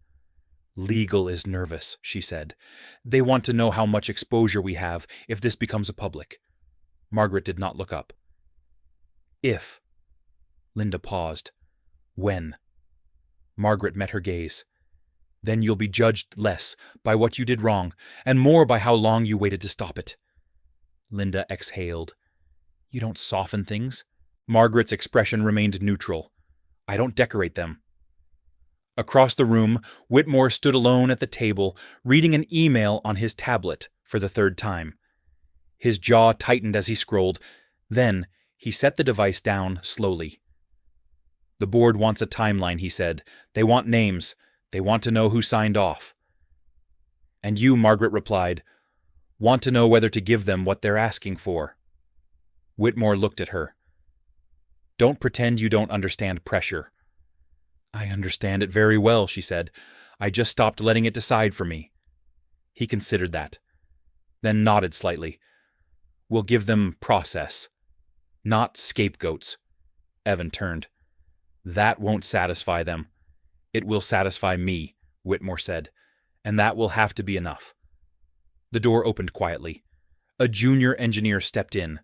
Legal is nervous, she said. They want to know how much exposure we have if this becomes a public. Margaret did not look up. If. Linda paused. When? Margaret met her gaze. Then you'll be judged less by what you did wrong, and more by how long you waited to stop it. Linda exhaled. You don't soften things. Margaret's expression remained neutral. I don't decorate them. Across the room, Whitmore stood alone at the table, reading an email on his tablet for the third time. His jaw tightened as he scrolled. Then he set the device down slowly. The board wants a timeline, he said. They want names. They want to know who signed off. And you, Margaret replied, want to know whether to give them what they're asking for. Whitmore looked at her. Don't pretend you don't understand pressure. I understand it very well, she said. I just stopped letting it decide for me. He considered that, then nodded slightly. We'll give them process, not scapegoats. Evan turned. That won't satisfy them. It will satisfy me, Whitmore said, and that will have to be enough. The door opened quietly. A junior engineer stepped in,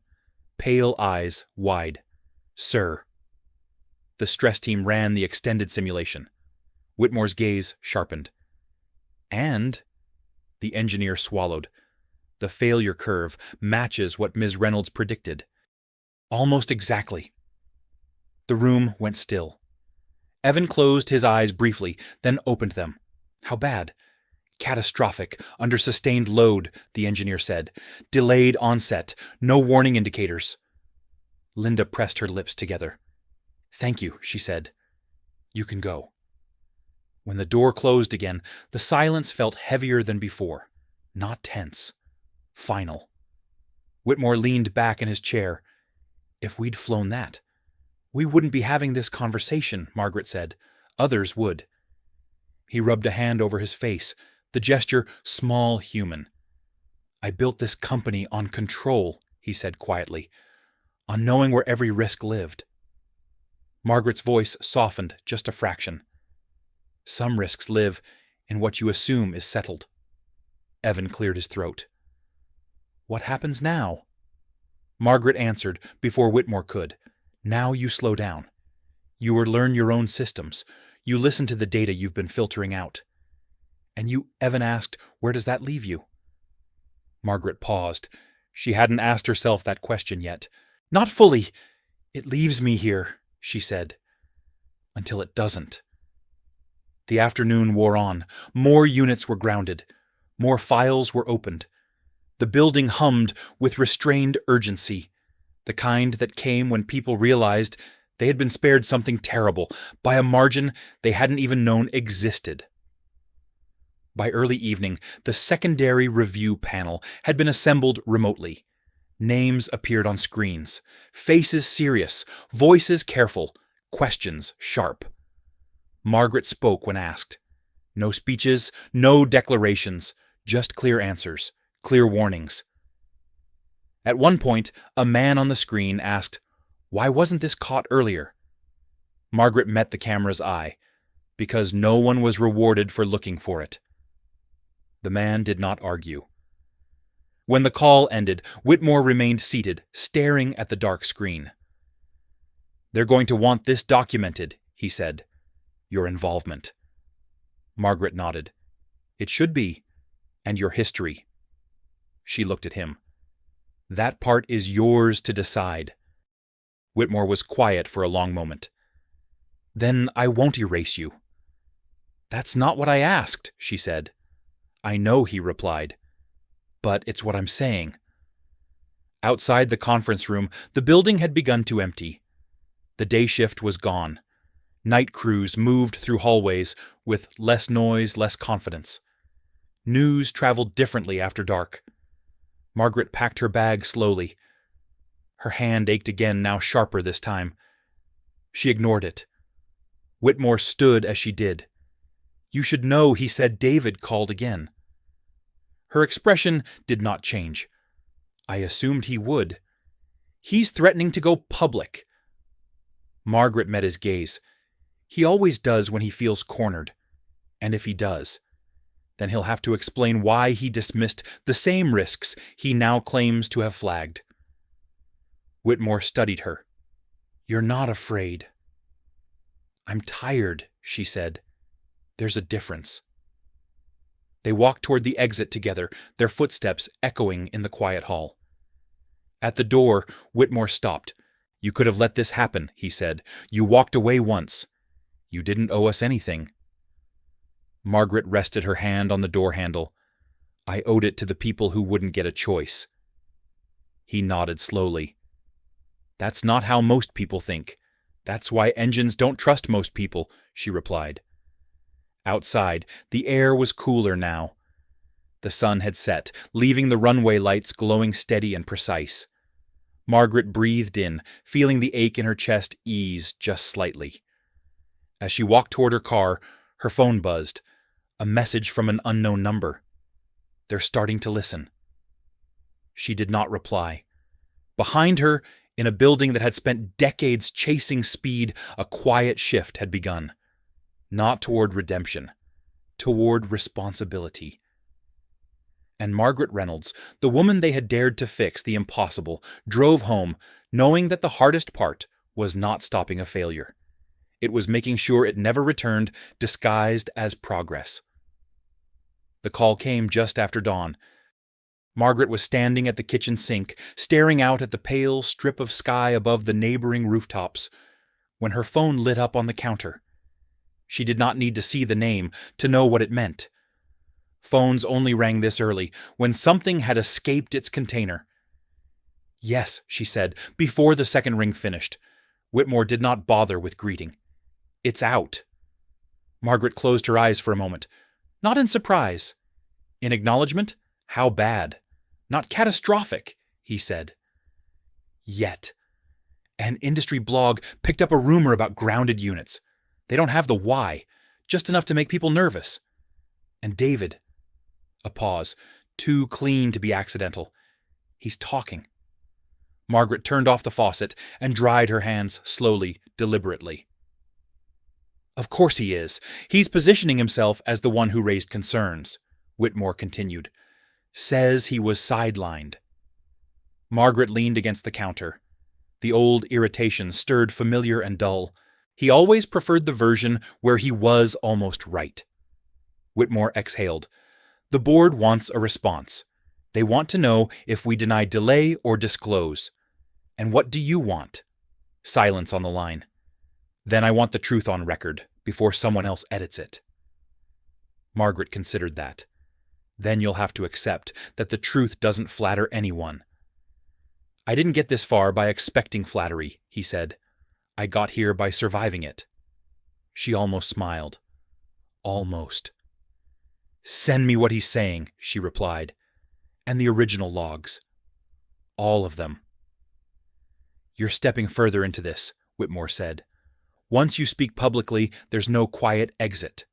pale eyes wide. Sir. The stress team ran the extended simulation. Whitmore's gaze sharpened. And, the engineer swallowed. The failure curve matches what Ms. Reynolds predicted. Almost exactly. The room went still. Evan closed his eyes briefly, then opened them. How bad? Catastrophic, under sustained load, the engineer said. Delayed onset, no warning indicators. Linda pressed her lips together. Thank you, she said. You can go. When the door closed again, the silence felt heavier than before. Not tense. Final. Whitmore leaned back in his chair. If we'd flown that, we wouldn't be having this conversation, Margaret said. Others would. He rubbed a hand over his face, the gesture small human. I built this company on control, he said quietly, on knowing where every risk lived. Margaret's voice softened just a fraction. Some risks live in what you assume is settled. Evan cleared his throat. What happens now? Margaret answered before Whitmore could. Now you slow down. You learn your own systems. You listen to the data you've been filtering out. And you, Evan asked, where does that leave you? Margaret paused. She hadn't asked herself that question yet. Not fully. It leaves me here, she said. Until it doesn't. The afternoon wore on. More units were grounded. More files were opened. The building hummed with restrained urgency, the kind that came when people realized they had been spared something terrible by a margin they hadn't even known existed. By early evening, the secondary review panel had been assembled remotely. Names appeared on screens, faces serious, voices careful, questions sharp. Margaret spoke when asked. No speeches, no declarations, just clear answers, clear warnings. At one point, a man on the screen asked, "Why wasn't this caught earlier?" Margaret met the camera's eye, because no one was rewarded for looking for it. The man did not argue. When the call ended, Whitmore remained seated, staring at the dark screen. "They're going to want this documented," he said. "Your involvement." Margaret nodded. "It should be. And your history." She looked at him. "That part is yours to decide." Whitmore was quiet for a long moment. "Then I won't erase you." "That's not what I asked," she said. "I know," he replied. "But it's what I'm saying." Outside the conference room, the building had begun to empty. The day shift was gone. Night crews moved through hallways with less noise, less confidence. News traveled differently after dark. Margaret packed her bag slowly. Her hand ached again, now sharper this time. She ignored it. Whitmore stood as she did. "You should know," he said. "David called again." Her expression did not change. "I assumed he would. He's threatening to go public." Margaret met his gaze. "He always does when he feels cornered. And if he does, then he'll have to explain why he dismissed the same risks he now claims to have flagged." Whitmore studied her. "You're not afraid." "I'm tired," she said. "There's a difference." They walked toward the exit together, their footsteps echoing in the quiet hall. At the door, Whitmore stopped. "You could have let this happen," he said. "You walked away once. You didn't owe us anything." Margaret rested her hand on the door handle. "I owed it to the people who wouldn't get a choice." He nodded slowly. "That's not how most people think. That's why engines don't trust most people," she replied. Outside, the air was cooler now. The sun had set, leaving the runway lights glowing steady and precise. Margaret breathed in, feeling the ache in her chest ease just slightly. As she walked toward her car, her phone buzzed. A message from an unknown number. "They're starting to listen." She did not reply. Behind her, in a building that had spent decades chasing speed, a quiet shift had begun. Not toward redemption, toward responsibility. And Margaret Reynolds, the woman they had dared to fix the impossible, drove home, knowing that the hardest part was not stopping a failure. It was making sure it never returned, disguised as progress. The call came just after dawn. Margaret was standing at the kitchen sink, staring out at the pale strip of sky above the neighboring rooftops, when her phone lit up on the counter. She did not need to see the name to know what it meant. Phones only rang this early, when something had escaped its container. "Yes," she said, before the second ring finished. Whitmore did not bother with greeting. "It's out." Margaret closed her eyes for a moment. Not in surprise. In acknowledgement? How bad? "Not catastrophic," he said. Yet. An industry blog picked up a rumor about grounded units. They don't have the why, just enough to make people nervous. And David. A pause. Too clean to be accidental. He's talking. Margaret turned off the faucet and dried her hands slowly, deliberately. "Of course he is. He's positioning himself as the one who raised concerns," Whitmore continued. "Says he was sidelined." Margaret leaned against the counter. The old irritation stirred familiar and dull. He always preferred the version where he was almost right. Whitmore exhaled. "The board wants a response. They want to know if we deny delay or disclose. And what do you want?" Silence on the line. "Then I want the truth on record, before someone else edits it." Margaret considered that. "Then you'll have to accept that the truth doesn't flatter anyone." "I didn't get this far by expecting flattery," he said. "I got here by surviving it." She almost smiled. Almost. "Send me what he's saying," she replied. "And the original logs. All of them." "You're stepping further into this," Whitmore said. "Once you speak publicly, there's no quiet exit."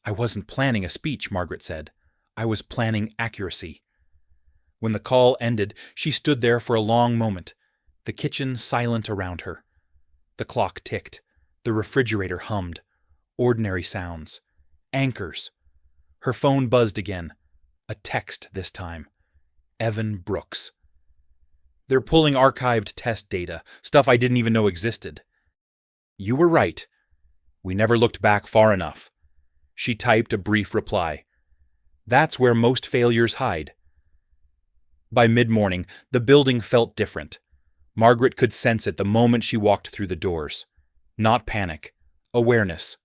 "I wasn't planning a speech," Margaret said. "I was planning accuracy." When the call ended, she stood there for a long moment, the kitchen silent around her. The clock ticked. The refrigerator hummed. Ordinary sounds. Anchors. Her phone buzzed again. A text this time. Evan Brooks. They're pulling archived test data, stuff I didn't even know existed. You were right. We never looked back far enough. She typed a brief reply. That's where most failures hide. By mid-morning, the building felt different. Margaret could sense it the moment she walked through the doors. Not panic. Awareness.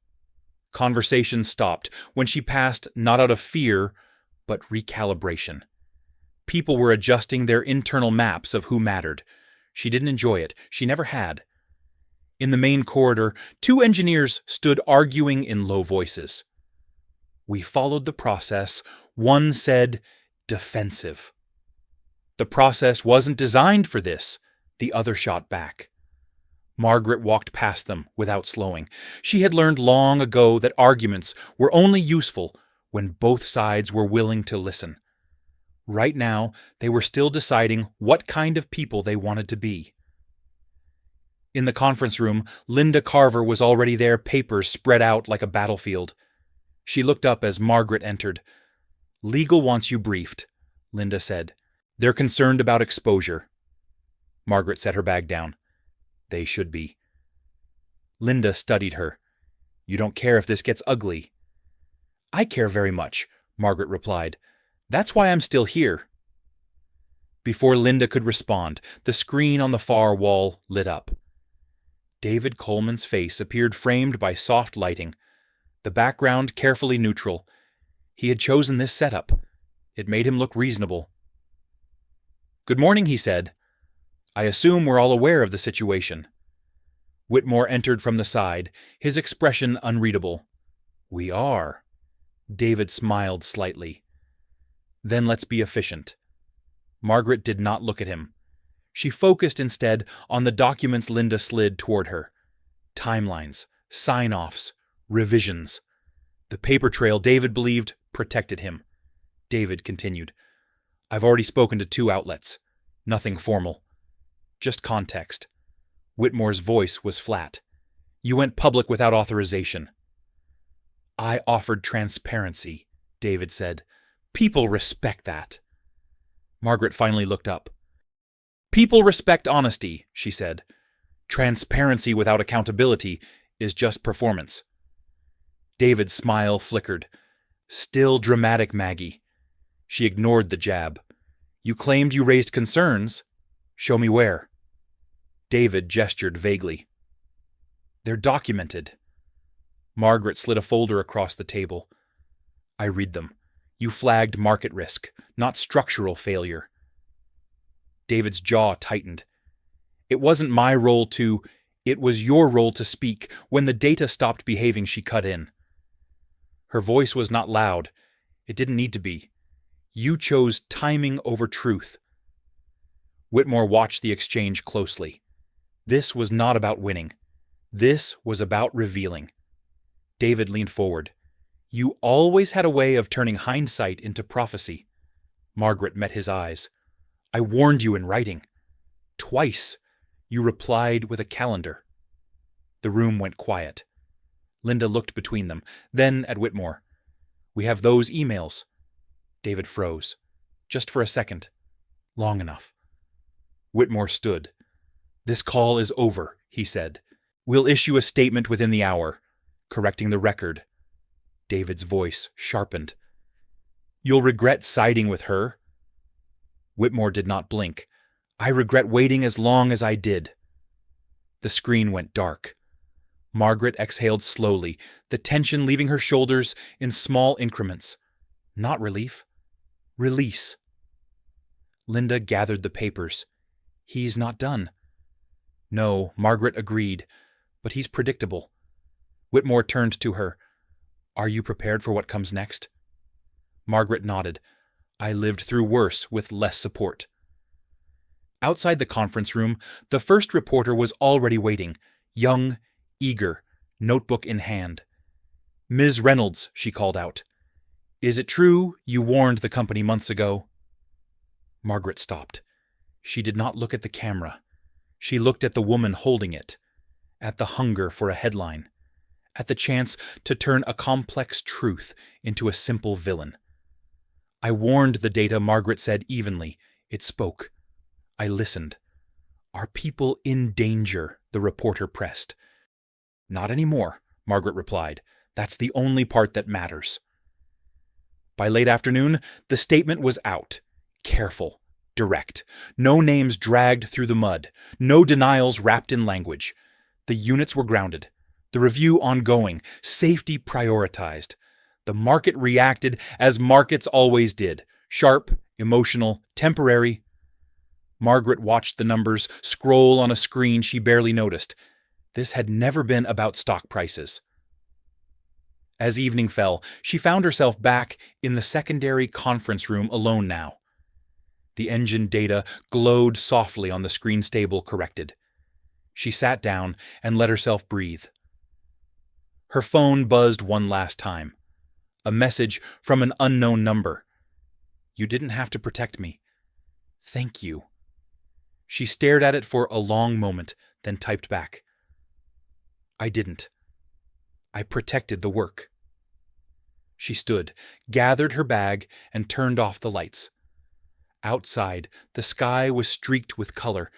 Conversation stopped when she passed not out of fear, but recalibration. People were adjusting their internal maps of who mattered. She didn't enjoy it. She never had. In the main corridor, two engineers stood arguing in low voices. We followed the process. One said, defensive. The process wasn't designed for this, the other shot back. Margaret walked past them without slowing. She had learned long ago that arguments were only useful when both sides were willing to listen. Right now, they were still deciding what kind of people they wanted to be. In the conference room, Linda Carver was already there, papers spread out like a battlefield. She looked up as Margaret entered. Legal wants you briefed, Linda said. They're concerned about exposure. Margaret set her bag down. They should be. Linda studied her. You don't care if this gets ugly. I care very much, Margaret replied. That's why I'm still here. Before Linda could respond, the screen on the far wall lit up. David Coleman's face appeared framed by soft lighting, the background carefully neutral. He had chosen this setup. It made him look reasonable. Good morning, he said. I assume we're all aware of the situation. Whitmore entered from the side, his expression unreadable. We are. David smiled slightly. Then let's be efficient. Margaret did not look at him. She focused instead on the documents Linda slid toward her. Timelines, sign-offs, revisions. The paper trail David believed protected him. David continued. I've already spoken to 2 outlets. Nothing formal. Just context. Whitmore's voice was flat. You went public without authorization. I offered transparency, David said. People respect that. Margaret finally looked up. People respect honesty, she said. Transparency without accountability is just performance. David's smile flickered. Still dramatic, Maggie. She ignored the jab. You claimed you raised concerns. Show me where. David gestured vaguely. They're documented. Margaret slid a folder across the table. I read them. You flagged market risk, not structural failure. David's jaw tightened. It wasn't my role to, it was your role to speak. When the data stopped behaving, she cut in. Her voice was not loud. It didn't need to be. You chose timing over truth. Whitmore watched the exchange closely. This was not about winning. This was about revealing. David leaned forward. You always had a way of turning hindsight into prophecy. Margaret met his eyes. I warned you in writing. Twice. You replied with a calendar. The room went quiet. Linda looked between them, then at Whitmore. We have those emails. David froze. Just for a second. Long enough. Whitmore stood. This call is over, he said. We'll issue a statement within the hour, correcting the record. David's voice sharpened. You'll regret siding with her. Whitmore did not blink. I regret waiting as long as I did. The screen went dark. Margaret exhaled slowly, the tension leaving her shoulders in small increments. Not relief. Release. Linda gathered the papers. He's not done. No, Margaret agreed, but he's predictable. Whitmore turned to her. Are you prepared for what comes next? Margaret nodded. I lived through worse with less support. Outside the conference room, the first reporter was already waiting, young, eager, notebook in hand. Ms. Reynolds, she called out. Is it true you warned the company months ago? Margaret stopped. She did not look at the camera. She looked at the woman holding it, at the hunger for a headline, at the chance to turn a complex truth into a simple villain. I warned the data, Margaret said evenly. It spoke. I listened. Are people in danger? The reporter pressed. Not anymore, Margaret replied. That's the only part that matters. By late afternoon, the statement was out. Careful, direct. No names dragged through the mud. No denials wrapped in language. The units were grounded. The review ongoing. Safety prioritized. The market reacted as markets always did. Sharp, emotional, temporary. Margaret watched the numbers scroll on a screen she barely noticed. This had never been about stock prices. As evening fell, she found herself back in the secondary conference room alone now. The engine data glowed softly on the screen stable corrected. She sat down and let herself breathe. Her phone buzzed one last time. A message from an unknown number. You didn't have to protect me. Thank you. She stared at it for a long moment, then typed back. I didn't. I protected the work. She stood, gathered her bag, and turned off the lights. Outside, the sky was streaked with color,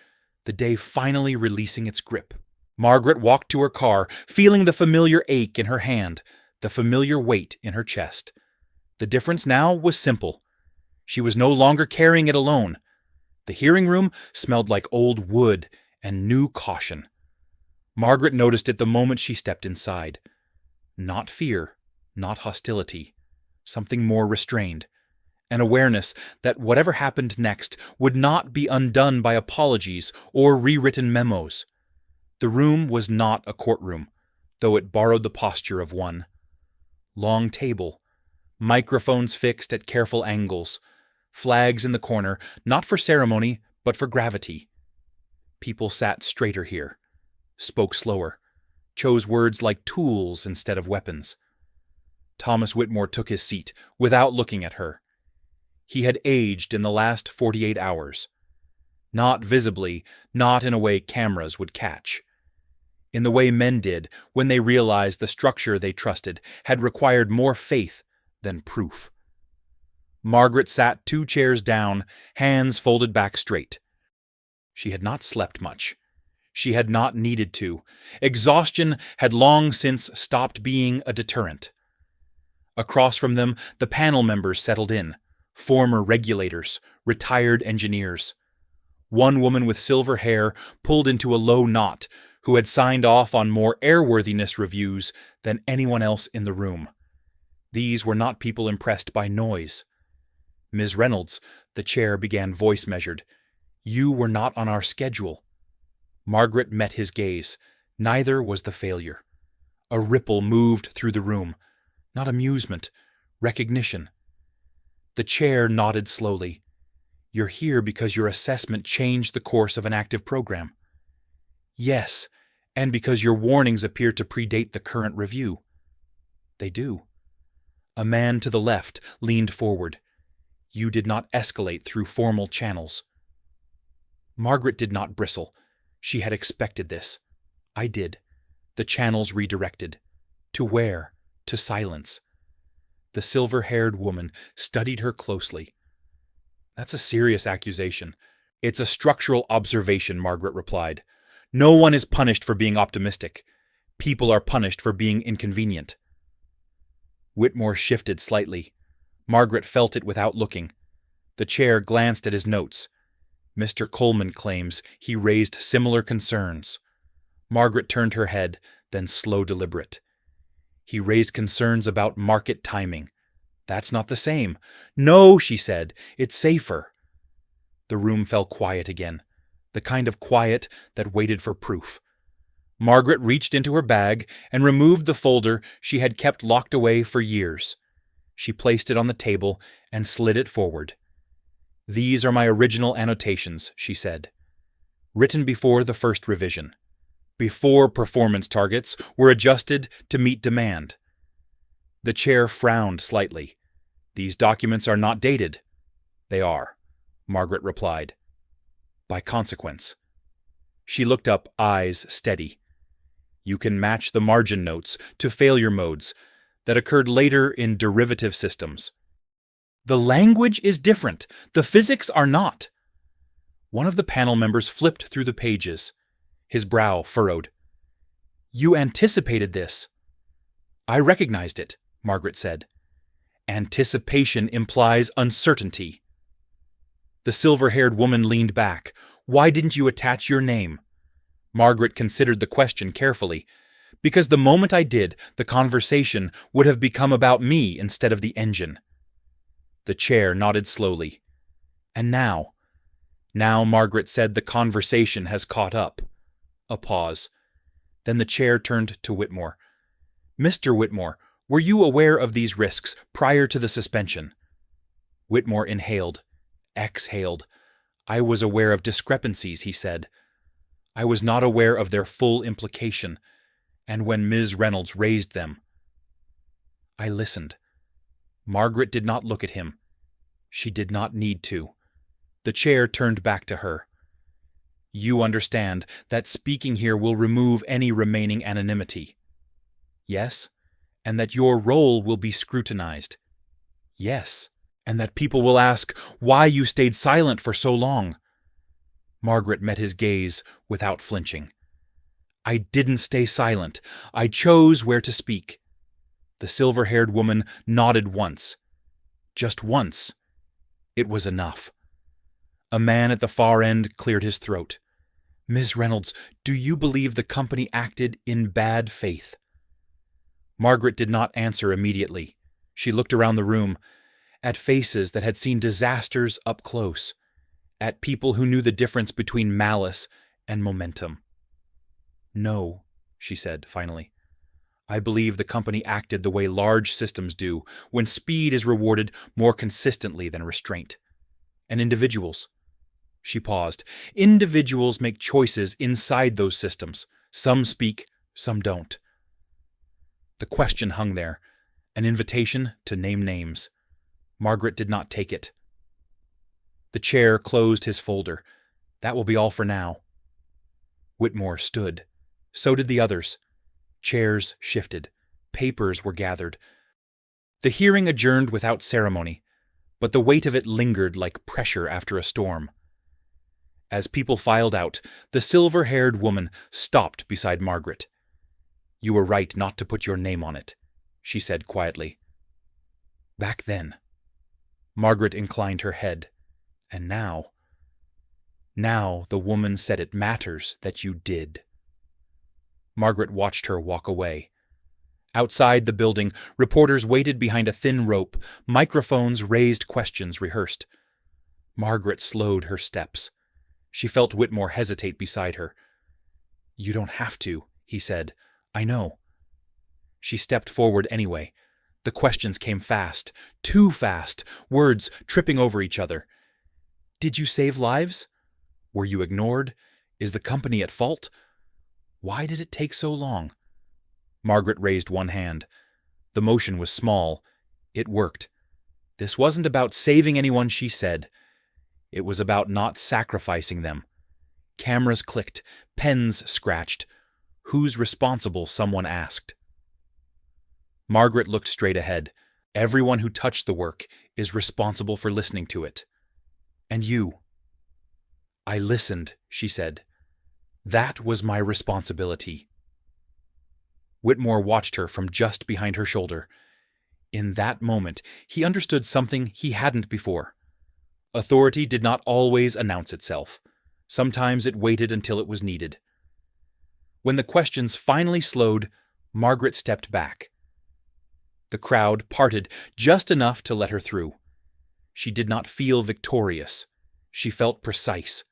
the day finally releasing its grip. Margaret walked to her car, feeling the familiar ache in her hand, the familiar weight in her chest. The difference now was simple. She was no longer carrying it alone. The hearing room smelled like old wood and new caution. Margaret noticed it the moment she stepped inside. Not fear, not hostility, something more restrained. An awareness that whatever happened next would not be undone by apologies or rewritten memos. The room was not a courtroom, though it borrowed the posture of one. Long table, microphones fixed at careful angles, flags in the corner, not for ceremony, but for gravity. People sat straighter here, spoke slower, chose words like tools instead of weapons. Thomas Whitmore took his seat without looking at her. He had aged in the last 48 hours. Not visibly, not in a way cameras would catch. In the way men did when they realized the structure they trusted had required more faith than proof. Margaret sat 2 chairs down, hands folded back straight. She had not slept much. She had not needed to. Exhaustion had long since stopped being a deterrent. Across from them, the panel members settled in, former regulators, retired engineers. One woman with silver hair pulled into a low knot, who had signed off on more airworthiness reviews than anyone else in the room. These were not people impressed by noise. Ms. Reynolds, the chair began voice measured. You were not on our schedule. Margaret met his gaze. Neither was the failure. A ripple moved through the room. Not amusement, recognition. The chair nodded slowly. You're here because your assessment changed the course of an active program. Yes, and because your warnings appear to predate the current review. They do. A man to the left leaned forward. You did not escalate through formal channels. Margaret did not bristle. She had expected this. I did. The channels redirected. To where? To silence. The silver-haired woman studied her closely. That's a serious accusation. It's a structural observation, Margaret replied. No one is punished for being optimistic. People are punished for being inconvenient. Whitmore shifted slightly. Margaret felt it without looking. The chair glanced at his notes. Mr. Coleman claims he raised similar concerns. Margaret turned her head, then slow deliberate. He raised concerns about market timing. That's not the same. No, she said, it's safer. The room fell quiet again, the kind of quiet that waited for proof. Margaret reached into her bag and removed the folder she had kept locked away for years. She placed it on the table and slid it forward. These are my original annotations, she said. Written before the first revision. Before performance targets were adjusted to meet demand. The chair frowned slightly. These documents are not dated. They are. Margaret replied. By consequence. She looked up, eyes steady. You can match the margin notes to failure modes that occurred later in derivative systems. The language is different. The physics are not. One of the panel members flipped through the pages. His brow furrowed. You anticipated this. I recognized it, Margaret said. Anticipation implies uncertainty. The silver-haired woman leaned back. Why didn't you attach your name? Margaret considered the question carefully. Because the moment I did, the conversation would have become about me instead of the engine. The chair nodded slowly. And now, Margaret said, the conversation has caught up. A pause. Then the chair turned to Whitmore. Mr. Whitmore, were you aware of these risks prior to the suspension? Whitmore inhaled, exhaled. I was aware of discrepancies, he said. I was not aware of their full implication, and when Ms. Reynolds raised them. I listened. Margaret did not look at him. She did not need to. The chair turned back to her. You understand that speaking here will remove any remaining anonymity. Yes, and that your role will be scrutinized. Yes, and that people will ask why you stayed silent for so long. Margaret met his gaze without flinching. I didn't stay silent. I chose where to speak. The silver-haired woman nodded once. Just once. It was enough. A man at the far end cleared his throat. Ms. Reynolds, do you believe the company acted in bad faith? Margaret did not answer immediately. She looked around the room, at faces that had seen disasters up close, at people who knew the difference between malice and momentum. No, she said finally. I believe the company acted the way large systems do when speed is rewarded more consistently than restraint. And individuals. She paused. Individuals make choices inside those systems. Some speak, some don't. The question hung there, an invitation to name names. Margaret did not take it. The chair closed his folder. That will be all for now. Whitmore stood. So did the others. Chairs shifted. Papers were gathered. The hearing adjourned without ceremony, but the weight of it lingered like pressure after a storm. As people filed out, the silver-haired woman stopped beside Margaret. You were right not to put your name on it, she said quietly. Back then. Margaret inclined her head. And now the woman said it matters that you did. Margaret watched her walk away. Outside the building, reporters waited behind a thin rope. Microphones raised questions rehearsed. Margaret slowed her steps. She felt Whitmore hesitate beside her. You don't have to, he said. I know. She stepped forward anyway. The questions came fast, too fast, words tripping over each other. Did you save lives? Were you ignored? Is the company at fault? Why did it take so long? Margaret raised one hand. The motion was small. It worked. This wasn't about saving anyone, she said. It was about not sacrificing them. Cameras clicked. Pens scratched. Who's responsible? Someone asked. Margaret looked straight ahead. Everyone who touched the work is responsible for listening to it. And you. I listened, she said. That was my responsibility. Whitmore watched her from just behind her shoulder. In that moment, he understood something he hadn't before. Authority did not always announce itself. Sometimes it waited until it was needed. When the questions finally slowed, Margaret stepped back. The crowd parted just enough to let her through. She did not feel victorious. She felt precise.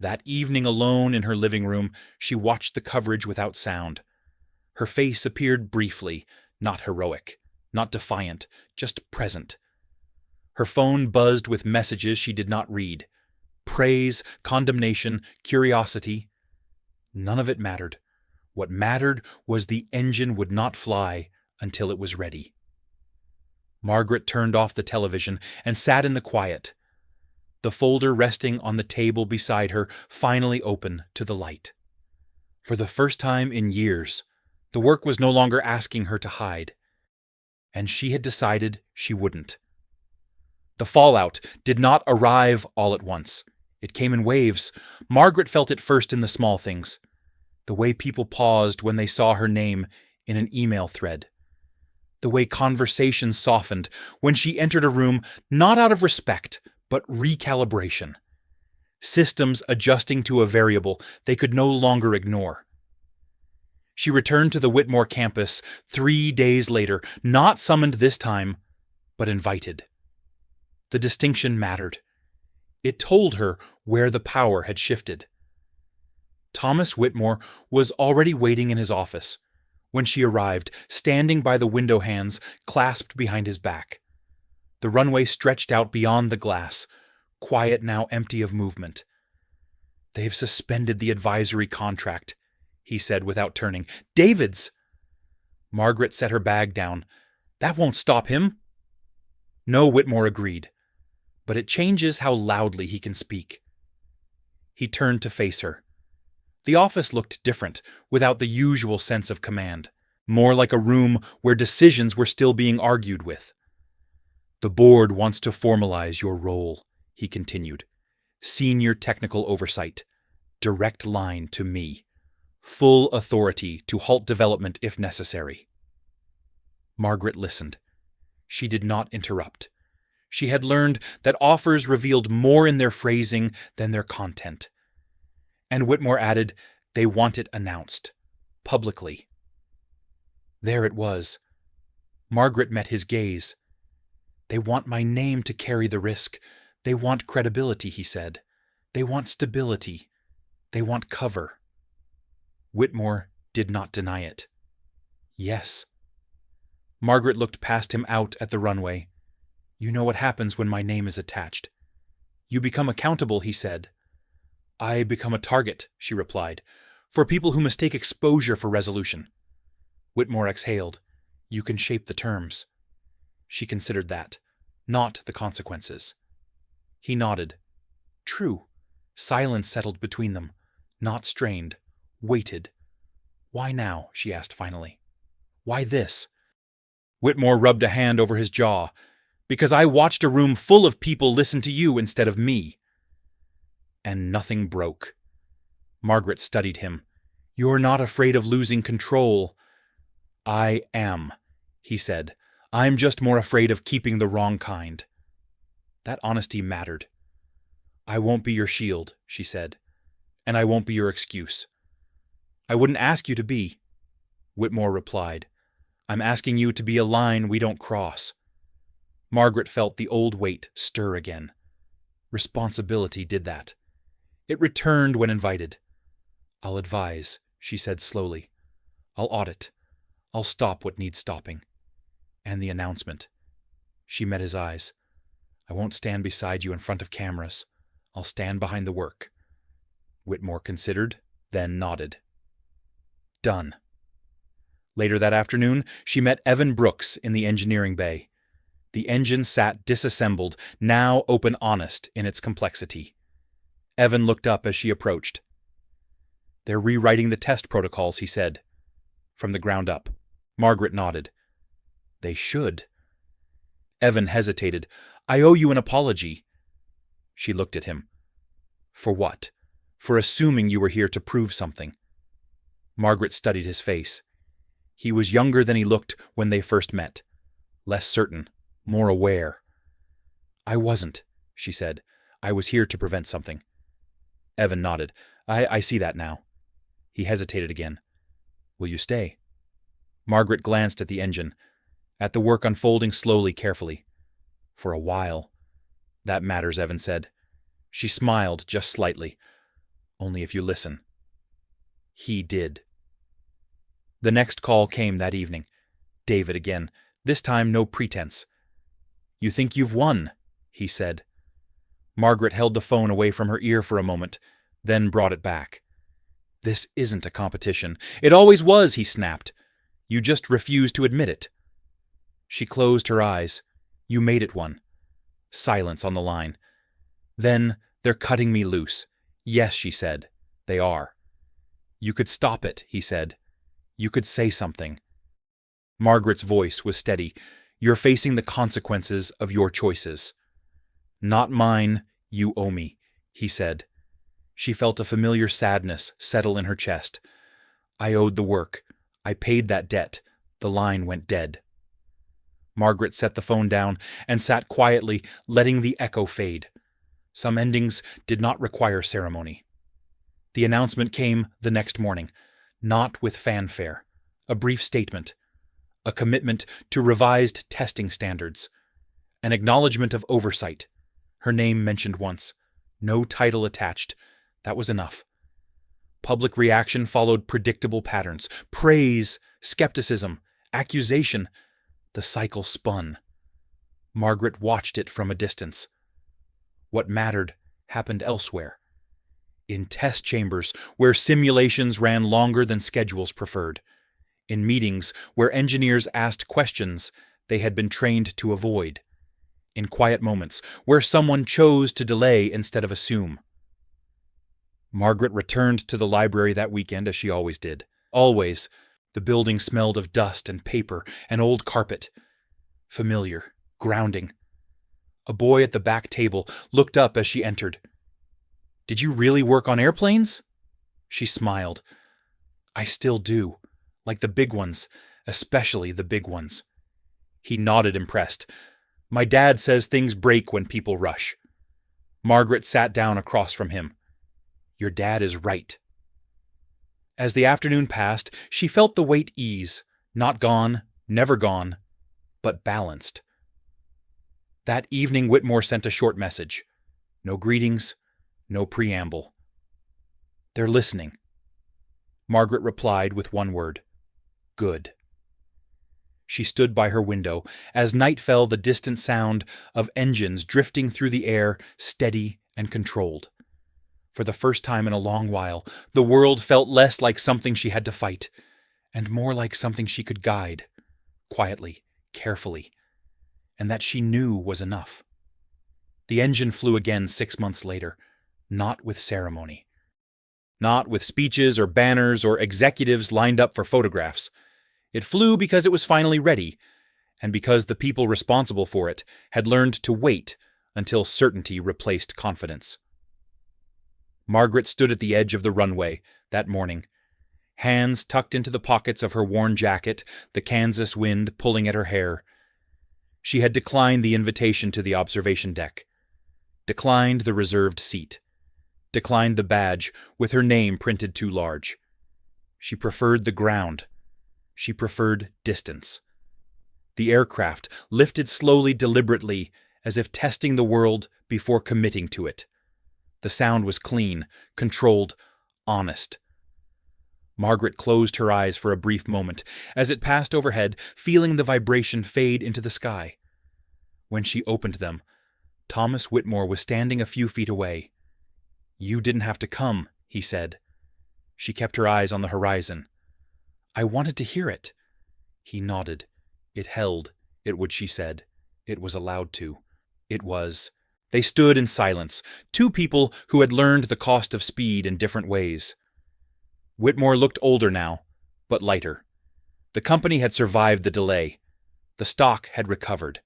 That evening alone in her living room, she watched the coverage without sound. Her face appeared briefly, not heroic, not defiant, just present. Her phone buzzed with messages she did not read. Praise, condemnation, curiosity. None of it mattered. What mattered was the engine would not fly until it was ready. Margaret turned off the television and sat in the quiet. the folder resting on the table beside her finally open to the light. For the first time in years, the work was no longer asking her to hide, and she had decided she wouldn't. The fallout did not arrive all at once. It came in waves. Margaret felt it first in the small things. The way people paused when they saw her name in an email thread. The way conversations softened when she entered a room not out of respect, but recalibration. Systems adjusting to a variable they could no longer ignore. She returned to the Whitmore campus 3 days later, not summoned this time, but invited. The distinction mattered. It told her where the power had shifted. Thomas Whitmore was already waiting in his office when she arrived, standing by the window hands clasped behind his back. The runway stretched out beyond the glass, quiet now empty of movement. "They've suspended the advisory contract," he said without turning. "David's!" Margaret set her bag down. "That won't stop him." No, Whitmore agreed. But it changes how loudly he can speak. He turned to face her. The office looked different, without the usual sense of command, more like a room where decisions were still being argued with. "The board wants to formalize your role," he continued. "Senior technical oversight, direct line to me, full authority to halt development if necessary." Margaret listened. She did not interrupt. She had learned that offers revealed more in their phrasing than their content. And Whitmore added, "They want it announced, publicly." There it was. Margaret met his gaze. "They want my name to carry the risk. They want credibility," he said. "They want stability. They want cover." Whitmore did not deny it. "Yes." Margaret looked past him out at the runway. "You know what happens when my name is attached." "You become accountable," he said. "I become a target," she replied, "for people who mistake exposure for resolution." Whitmore exhaled. "You can shape the terms." She considered that, not the consequences. He nodded. True. Silence settled between them, not strained, waited. "Why now?" she asked finally. "Why this?" Whitmore rubbed a hand over his jaw. "Because I watched a room full of people listen to you instead of me." And nothing broke. Margaret studied him. "You're not afraid of losing control." "I am," he said. "I'm just more afraid of keeping the wrong kind." That honesty mattered. "I won't be your shield," she said. "And I won't be your excuse." "I wouldn't ask you to be," Whitmore replied. "I'm asking you to be a line we don't cross." Margaret felt the old weight stir again. Responsibility did that. It returned when invited. "I'll advise," she said slowly. "I'll audit. I'll stop what needs stopping." And the announcement. She met his eyes. "I won't stand beside you in front of cameras. I'll stand behind the work." Whitmore considered, then nodded. Done. Later that afternoon, she met Evan Brooks in the engineering bay. The engine sat disassembled, now open honest in its complexity. Evan looked up as she approached. "They're rewriting the test protocols," he said. "From the ground up." Margaret nodded. "They should." Evan hesitated. "I owe you an apology." She looked at him. "For what?" "For assuming you were here to prove something." Margaret studied his face. He was younger than he looked when they first met. Less certain, more aware. "I wasn't," she said. "I was here to prevent something." Evan nodded. I see that now." He hesitated again. "Will you stay?" Margaret glanced at the engine, at the work unfolding slowly, carefully. "For a while." "That matters," Evan said. She smiled just slightly. "Only if you listen." He did. The next call came that evening. David again, this time no pretense. "You think you've won," he said. Margaret held the phone away from her ear for a moment, then brought it back. "This isn't a competition. It always was," he snapped. "You just refuse to admit it." She closed her eyes. "You made it one." Silence on the line. Then, "They're cutting me loose." "Yes," she said, "they are." "You could stop it," he said. "You could say something." Margaret's voice was steady. "You're facing the consequences of your choices." "Not mine, you owe me," he said. She felt a familiar sadness settle in her chest. "I owed the work. I paid that debt. The line went dead." Margaret set the phone down and sat quietly, letting the echo fade. Some endings did not require ceremony. The announcement came the next morning, not with fanfare. A brief statement, a commitment to revised testing standards, an acknowledgement of oversight, her name mentioned once, no title attached. That was enough. Public reaction followed predictable patterns. Praise, skepticism, accusation. The cycle spun. Margaret watched it from a distance. What mattered happened elsewhere. In test chambers where simulations ran longer than schedules preferred. In meetings where engineers asked questions they had been trained to avoid. In quiet moments where someone chose to delay instead of assume. Margaret returned to the library that weekend as she always did. Always. The building smelled of dust and paper and old carpet. Familiar, grounding. A boy at the back table looked up as she entered. "Did you really work on airplanes?" She smiled. "I still do. Like the big ones, especially the big ones." He nodded, impressed. "My dad says things break when people rush." Margaret sat down across from him. "Your dad is right." As the afternoon passed, she felt the weight ease, not gone, never gone, but balanced. That evening, Whitmore sent a short message. No greetings, no preamble. "They're listening." Margaret replied with one word. "Good." She stood by her window. As night fell, the distant sound of engines drifting through the air, steady and controlled. For the first time in a long while, the world felt less like something she had to fight, and more like something she could guide, quietly, carefully, and that she knew was enough. The engine flew again 6 months later, not with ceremony. Not with speeches or banners or executives lined up for photographs. It flew because it was finally ready, and because the people responsible for it had learned to wait until certainty replaced confidence. Margaret stood at the edge of the runway that morning, hands tucked into the pockets of her worn jacket, the Kansas wind pulling at her hair. She had declined the invitation to the observation deck, declined the reserved seat, declined the badge with her name printed too large. She preferred the ground. She preferred distance. The aircraft lifted slowly, deliberately, as if testing the world before committing to it. The sound was clean, controlled, honest. Margaret closed her eyes for a brief moment as it passed overhead, feeling the vibration fade into the sky. When she opened them, Thomas Whitmore was standing a few feet away. "You didn't have to come," he said. She kept her eyes on the horizon. "I wanted to hear it." He nodded. It held, it would, she said. It was allowed to. It was. They stood in silence, two people who had learned the cost of speed in different ways. Whitmore looked older now, but lighter. The company had survived the delay. The stock had recovered.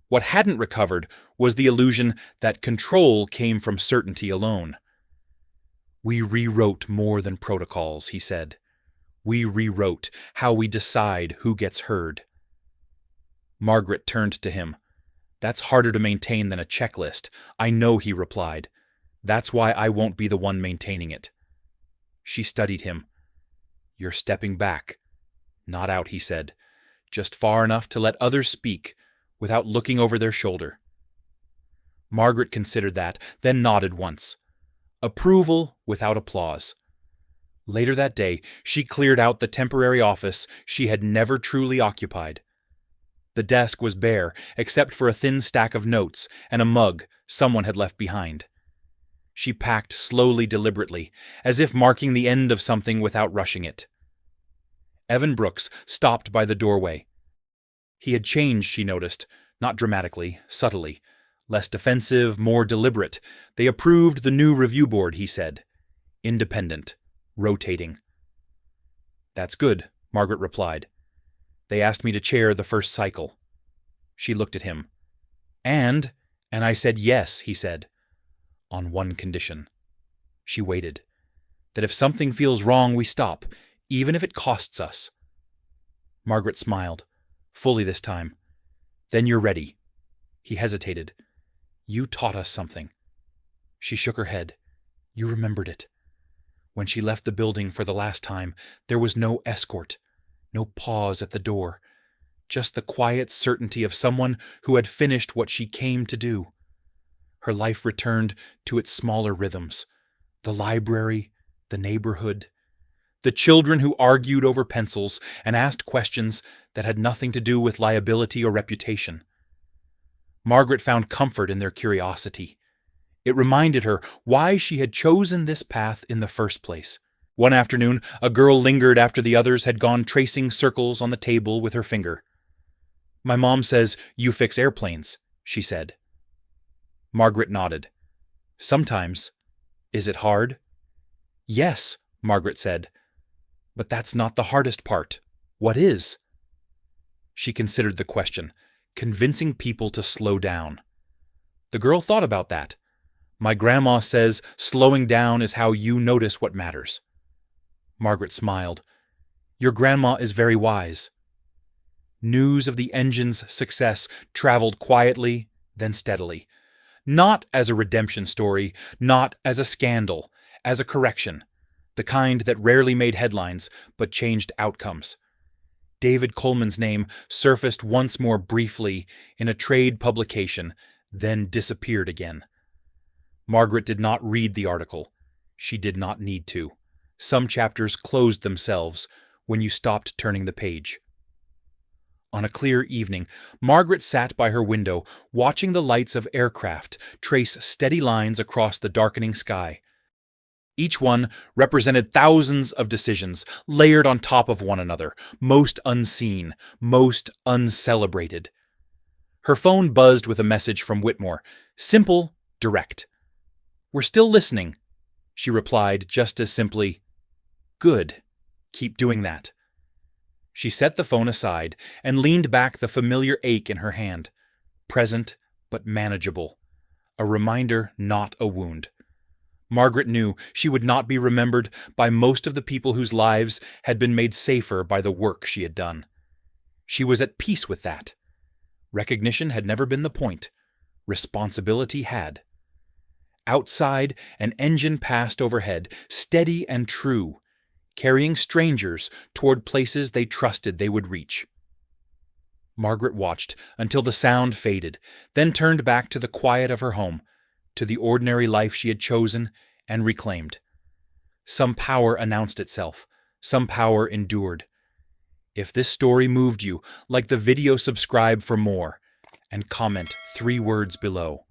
What hadn't recovered was the illusion that control came from certainty alone. "We rewrote more than protocols," he said. "We rewrote how we decide who gets heard." Margaret turned to him. "That's harder to maintain than a checklist." "I know," he replied. "That's why I won't be the one maintaining it." She studied him. "You're stepping back." "Not out," he said. "Just far enough to let others speak without looking over their shoulder." Margaret considered that, then nodded once. Approval without applause. Later that day, she cleared out the temporary office she had never truly occupied. The desk was bare, except for a thin stack of notes and a mug someone had left behind. She packed slowly, deliberately, as if marking the end of something without rushing it. Evan Brooks stopped by the doorway. He had changed, she noticed, not dramatically, subtly, Less defensive, more deliberate. They approved the new review board, he said. Independent. Rotating. That's good, Margaret replied. They asked me to chair the first cycle. She looked at him. And I said yes, he said. On one condition. She waited. That if something feels wrong, we stop, even if it costs us. Margaret smiled, fully this time. Then you're ready. He hesitated. You taught us something. She shook her head. You remembered it. When she left the building for the last time, there was no escort, no pause at the door, just the quiet certainty of someone who had finished what she came to do. Her life returned to its smaller rhythms, the library, the neighborhood, the children who argued over pencils and asked questions that had nothing to do with liability or reputation. Margaret found comfort in their curiosity. It reminded her why she had chosen this path in the first place. One afternoon, a girl lingered after the others had gone tracing circles on the table with her finger. My mom says you fix airplanes, she said. Margaret nodded. Sometimes. Is it hard? Yes, Margaret said. But that's not the hardest part. What is? She considered the question, convincing people to slow down. The girl thought about that. My grandma says slowing down is how you notice what matters. Margaret smiled. Your grandma is very wise. News of the engine's success traveled quietly, then steadily. Not as a redemption story, not as a scandal, as a correction, the kind that rarely made headlines but changed outcomes. David Coleman's name surfaced once more briefly in a trade publication, then disappeared again. Margaret did not read the article. She did not need to. Some chapters closed themselves when you stopped turning the page. On a clear evening, Margaret sat by her window, watching the lights of aircraft trace steady lines across the darkening sky. Each one represented thousands of decisions, layered on top of one another, most unseen, most uncelebrated. Her phone buzzed with a message from Whitmore, simple, direct. We're still listening, she replied just as simply. Good. Keep doing that. She set the phone aside and leaned back, the familiar ache in her hand. Present, but manageable. A reminder, not a wound. Margaret knew she would not be remembered by most of the people whose lives had been made safer by the work she had done. She was at peace with that. Recognition had never been the point. Responsibility had. Outside, an engine passed overhead, steady and true, carrying strangers toward places they trusted they would reach. Margaret watched until the sound faded, then turned back to the quiet of her home, to the ordinary life she had chosen and reclaimed. Some power announced itself. Some power endured. If this story moved you, like the video, subscribe for more, and comment 3 words below.